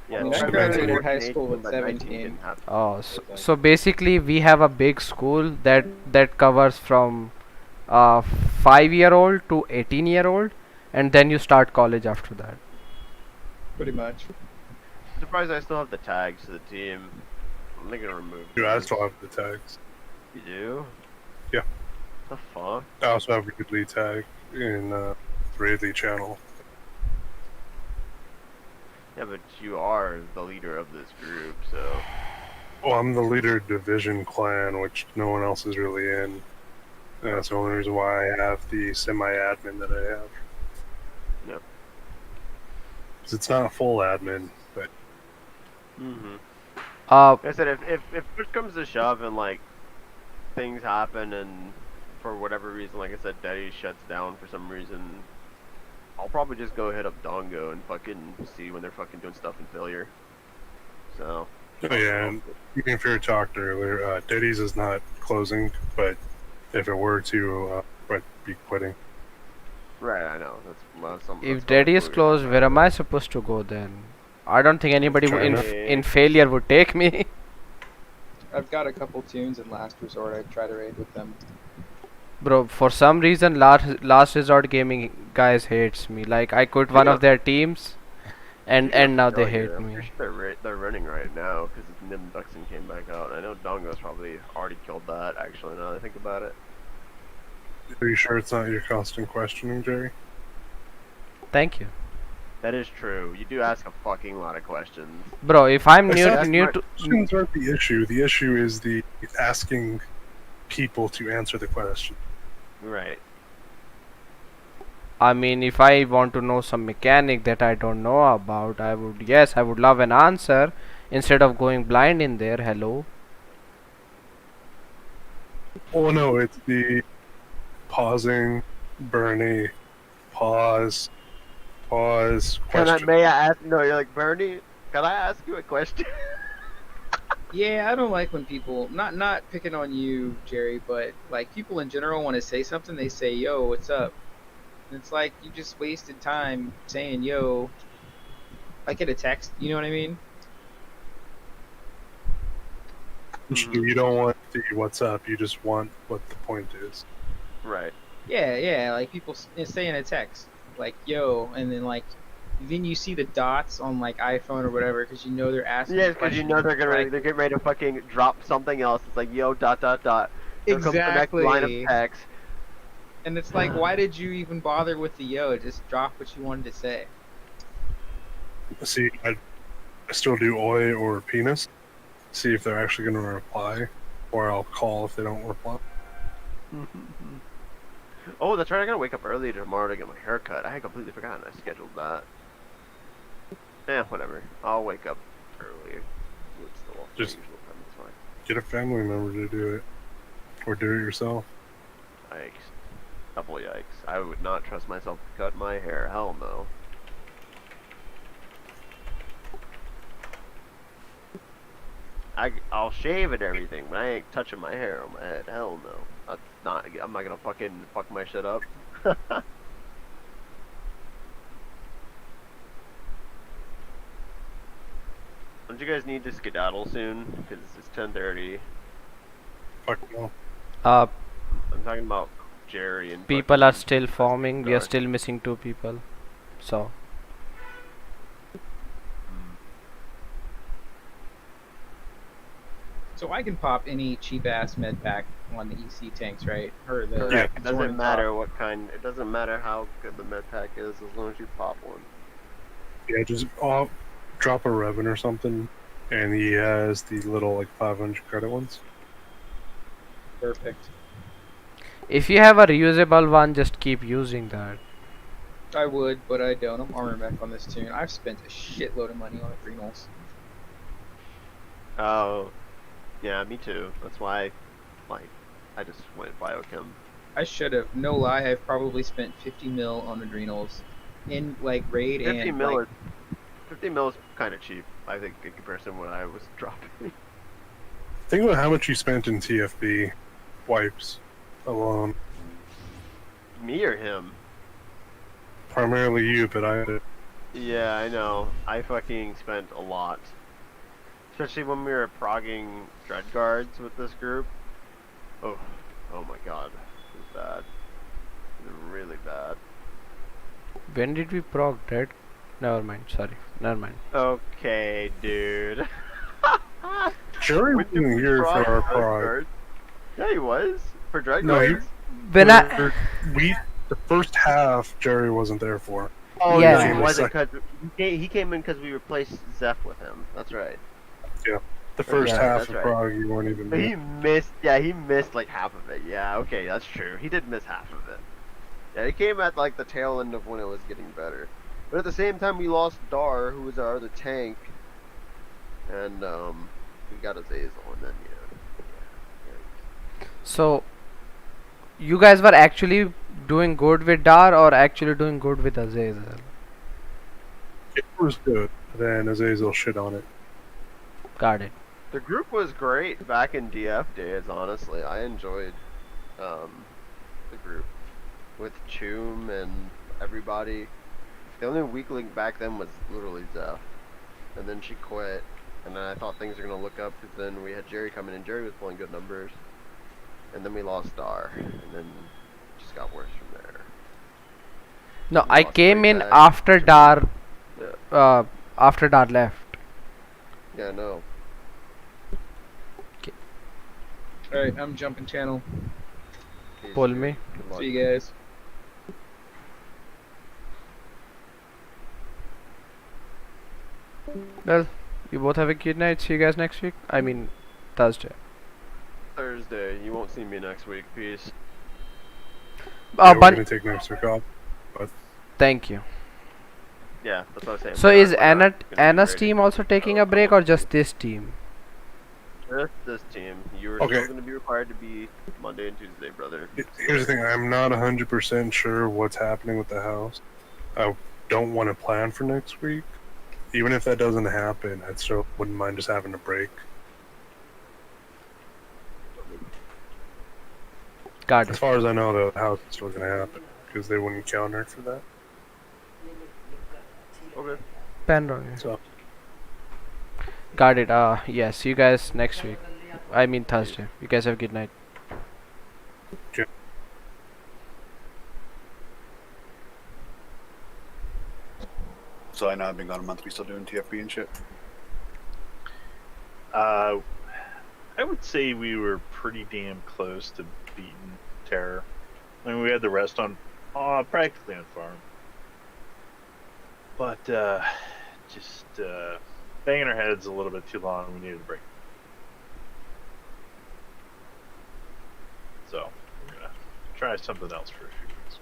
Yeah, I mean, I So graduated 19, high school 18, at but 19 17. didn't happen. Oh, so basically we have a big school that covers from 5-year-old to 18-year-old, and then you start college after that. Pretty much. I'm surprised I still have the tags to the team. I'm not gonna remove Dude, I these. still have the tags. You do? Yeah. The fuck? I also have a good lead tag in Radley channel. Yeah, but you are the leader of this group, so... Well, I'm the leader of Division Clan, which no one else is really in. And that's the only reason why I have the semi-admin that I have. Yep. 'Cause it's not full admin, but Mm-hmm. Uh, Like I said, if push comes to shove and, like, things happen and for whatever reason, like I said, Daddy shuts down for some reason, I'll probably just go hit up Dongo and fucking see when they're fucking doing stuff in failure. So... oh, yeah, and even if you talked earlier, Daddy's is not closing, but if it were to, I'd be quitting. Right, I know. if Daddy is closed, where am I supposed to go then? I don't think anybody in failure would take me. I've got a couple tunes in Last Resort. I'd try to raid with them. Bro, for some reason, last resort gaming guys hates me. Like I quit one of their teams, and now they hate me. They're running right now because Nim Duxon came back out. I know Dongo's probably already killed that. Actually, now that I think about it. Are you sure it's not your constant questioning, Jerry? Thank you. That is true. You do ask a fucking lot of questions. Bro, if I'm I said new to questions aren't the issue. The issue is the asking people to answer the question. Right. I mean, if I want to know some mechanic that I don't know about, I would love an answer instead of going blind in there. Hello. Oh no, it's the pausing, Bernie, pause, question. May I ask? No, you're like, Bernie, can I ask you a question? Yeah, I don't like when people, not picking on you, Jerry, but like people in general want to say something, they say, yo, what's up? And it's like you just wasted time saying, yo, I get a text, you know what I mean? You don't want the what's up, you just want what the point is. Right. Yeah, like people saying a text, like, yo, and then like, then you see the dots on like iPhone or whatever because you know they're asking. Yeah, because you know they're getting ready to fucking drop something else. It's like, yo, ... Here comes the next line of text. And it's like, why did you even bother with the yo? Just drop what you wanted to say. See, I still do oi or penis. See if they're actually going to reply, or I'll call if they don't reply. Oh, that's right. I gotta wake up early tomorrow to get my hair cut. I had completely forgotten I scheduled that. Whatever. I'll wake up early. It's still my Just- usual time. It's fine. Get a family member to do it, or do it yourself. Yikes. Double yikes. I would not trust myself to cut my hair. Hell no. I'll shave and everything, but I ain't touching my hair on my head. Hell no. I'm not gonna fucking fuck my shit up. Don't you guys need to skedaddle soon? Because it's 10:30. Fuck no. Uh, I'm talking about Jerry and people are fucking- still forming. We are Sorry. still missing 2 people. So So I can pop any cheap ass med pack on the EC tanks, right? Or the Correct. It Jordan doesn't matter top. what kind. It doesn't matter how good the med pack is, as long as you pop one. Yeah, just drop a Revan or something, and he has the little like 500 credit ones. Perfect. if you have a reusable one, just keep using that. I would, but I don't. I'm armor mech on this tune. I've spent a shitload of money on adrenals. Oh, yeah, me too. That's why, I just went biochem. I should have. No lie, I've probably spent 50 mil on adrenals in like raid 50 and mil like, is 50 mil is kind of cheap, I think, in comparison to what I was dropping. Think about how much you spent in TFB wipes alone. Me or him? Primarily you, but I did. Yeah, I know. I fucking spent a lot. Especially when we were progging dread guards with this group. Oh my god. It was bad. It was really bad. When did we prog dead? Never mind. Sorry. Never mind. Okay, dude. Jerry When did wasn't we here for prog our dread prog. guards? Yeah, he was. For dread No, guards? When I The first half, Jerry wasn't there for. Oh, Yeah. no, He he came wasn't, sec- because he came in because we replaced Zeph with him. That's right. The first Yeah, half that's of right. Prague, you weren't even But there. he missed like half of it. Yeah, okay, that's true. He did miss half of it. Yeah, he came at like the tail end of when it was getting better. But at the same time, we lost Dar, who was our other tank, and we got Azazel, and then so you guys were actually doing good with Dar or actually doing good with Azazel? It was good. Then Azazel shit on it. Got it. the group was great back in DF days. Honestly, I enjoyed the group with Choom and everybody. The only weak link back then was literally Zeph, and then she quit. And then I thought things were gonna look up, because then we had Jerry coming in. Jerry was pulling good numbers, and then we lost Dar, and then it just got worse from there. No, We I lost came in Playback. after Dar. Yeah. After Dar left. Yeah, no. alright, I'm jumping channel. Peace, Pull dude. me. Good luck. See you guys. Well, you both have a good night. See you guys next week. I mean, Thursday. Thursday. You won't see me next week. Peace. Yeah, we're But gonna take next week off. thank you. Yeah, that's what I was saying. So We're is not gonna be Anna's ready. team also taking a break or just this team? Just this team. You were Okay. still going to be required to be Monday and Tuesday, brother. Here's the thing. I'm not 100% sure what's happening with the house. I don't want to plan for next week. Even if that doesn't happen, I still wouldn't mind just having a break. Got As it. far as I know, the house is still going to happen because they wouldn't counter for that. Okay. Penrose. So Got it. Yeah. See you guys next week. I mean Thursday. You guys have a good night. So I know I've been gone a month. We still doing TFB and shit. I would say we were pretty damn close to beating Terror. I mean, we had the rest on practically on farm. But just banging our heads a little bit too long. We needed a break. So we're gonna try something else for a few weeks.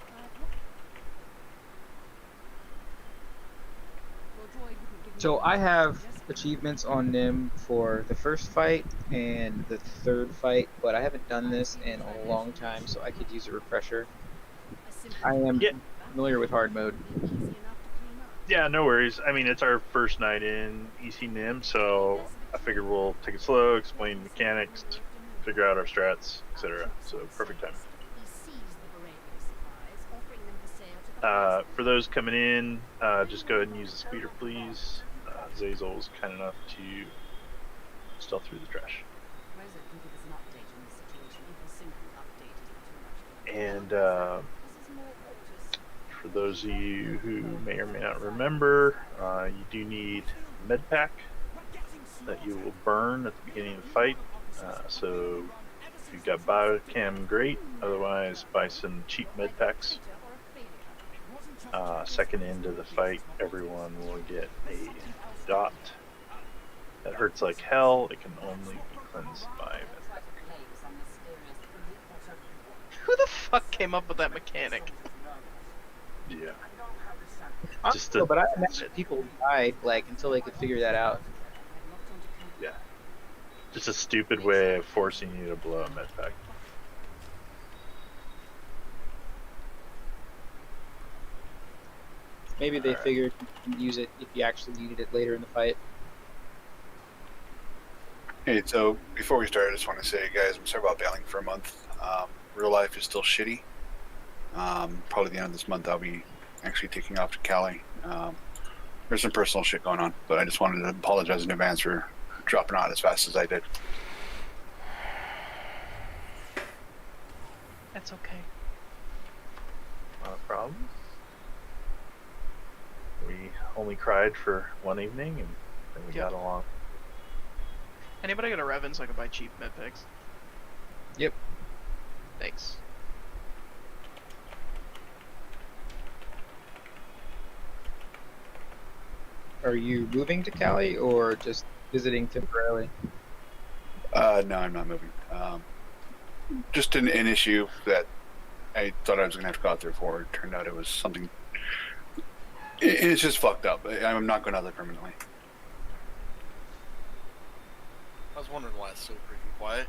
So I have achievements on Nim for the first fight and the third fight, but I haven't done this in a long time, so I could use a refresher. I am familiar with hard mode. Yeah, no worries. I mean, it's our first night in EC Nim, so I figured we'll take it slow, explain mechanics, figure out our strats, etc. So perfect time. For those coming in, just go ahead and use the speeder, please. Zazel was kind enough to stealth through the trash. And for those of you who may or may not remember, you do need a med pack that you will burn at the beginning of the fight. So if you've got biochem, great. Otherwise, buy some cheap med packs. Second into the fight, everyone will get a dot that hurts like hell. It can only be cleansed by med. Who the fuck came up with that mechanic? Yeah. Just but I imagine people died like until they could figure that out. Yeah. Just a stupid way of forcing you to blow a med pack. Maybe they figured you can use it if you actually needed it later in the fight. Hey, so before we start, I just want to say, guys, I'm sorry about bailing for a month. Real life is still shitty. Probably the end of this month, I'll be actually taking off to Cali. There's some personal shit going on, but I just wanted to apologize in advance for dropping out as fast as I did. That's okay. Not a problem. We only cried for one evening, and then we got along. Anybody got a Revan so I can buy cheap med packs? Yep. Thanks. Are you moving to Cali or just visiting temporarily? No, I'm not moving. Just an issue that I thought I was going to have to go out there for. It turned out it was something. It's just fucked up. I'm not going out there permanently. I was wondering why it's so freaking quiet.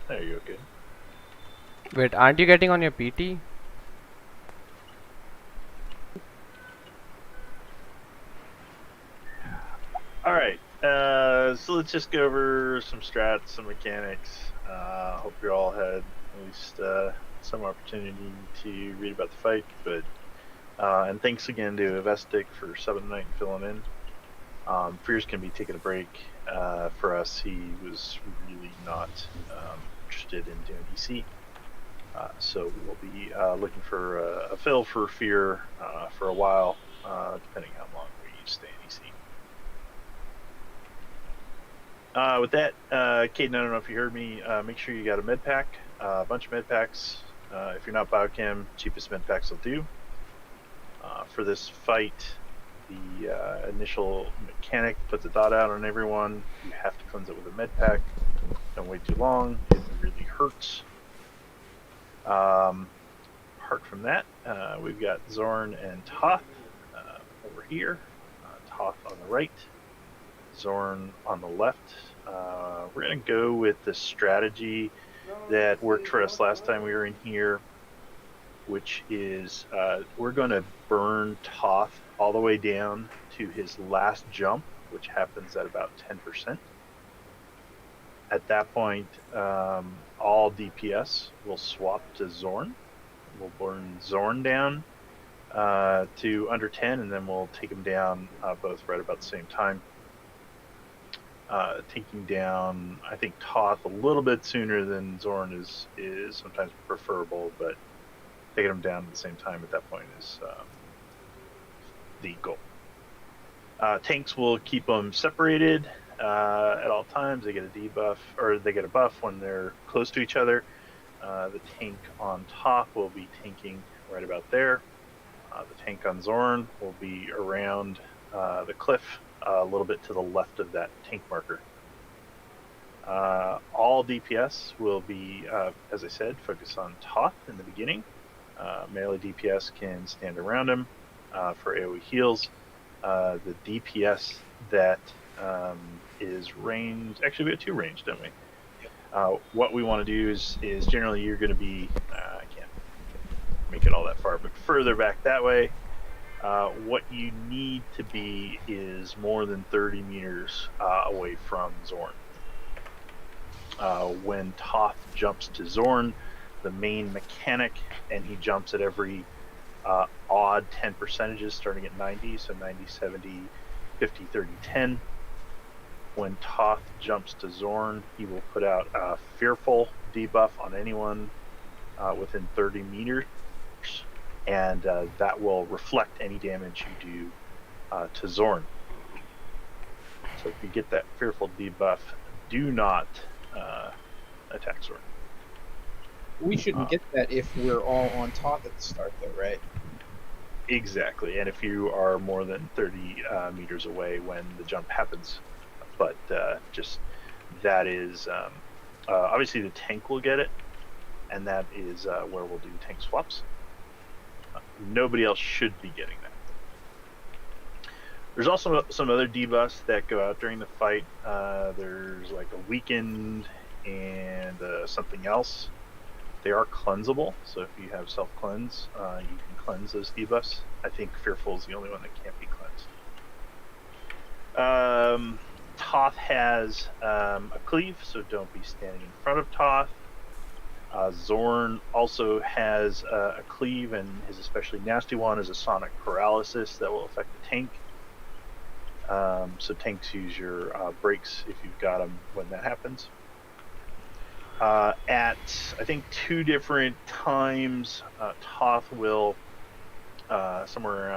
There you go, kid. Wait, aren't you getting on your PT? Alright, so let's just go over some strats, some mechanics. Hope you all had at least some opportunity to read about the fight, but and thanks again to Avestic for subbing tonight and filling in. Fear's going to be taking a break. For us, he was really not interested in doing EC. So we'll be looking for a fill for Fear for a while, depending how long we stay in EC. With that, Caden, I don't know if you heard me, make sure you got a med pack, a bunch of med packs. If you're not biochem, cheapest med packs will do. For this fight, the initial mechanic puts a dot out on everyone. You have to cleanse it with a med pack. Don't wait too long. It really hurts. Apart from that, we've got Zorn and Toth over here. Toth on the right, Zorn on the left. We're going to go with the strategy that worked for us last time we were in here, which is we're going to burn Toth all the way down to his last jump, which happens at about 10%. At that point, all DPS will swap to Zorn. We'll burn Zorn down to under 10, and then we'll take him down both right about the same time. Taking down, I think, Toth a little bit sooner than Zorn is sometimes preferable, but taking them down at the same time at that point is the goal. Tanks will keep them separated at all times. They get a debuff, or they get a buff when they're close to each other. The tank on top will be tanking right about there. The tank on Zorn will be around the cliff, a little bit to the left of that tank marker. All DPS will be, as I said, focused on Toth in the beginning. Melee DPS can stand around him for AoE heals. The DPS that is ranged, actually we have 2 ranged, don't we? What we want to do is generally you're going to be, I can't make it all that far, but further back that way. What you need to be is more than 30 meters away from Zorn. When Toth jumps to Zorn, the main mechanic, and he jumps at every odd 10 percentages starting at 90, so 90, 70, 50, 30, 10. When Toth jumps to Zorn, he will put out a Fearful debuff on anyone within 30 meters, and that will reflect any damage you do to Zorn. So if you get that Fearful debuff, do not attack Zorn. We shouldn't get that if we're all on top at the start, though, right? Exactly, and if you are more than 30 meters away when the jump happens. But just that is obviously the tank will get it, and that is where we'll do tank swaps. Nobody else should be getting that. There's also some other debuffs that go out during the fight. There's like a weakened and something else. They are cleansable, so if you have self-cleanse, you can cleanse those debuffs. I think Fearful is the only one that can't be cleansed. Toth has a cleave, so don't be standing in front of Toth. Zorn also has a cleave, and his especially nasty one is a sonic paralysis that will affect the tank. So tanks use your brakes if you've got them when that happens. At I think 2 different times, Toth will somewhere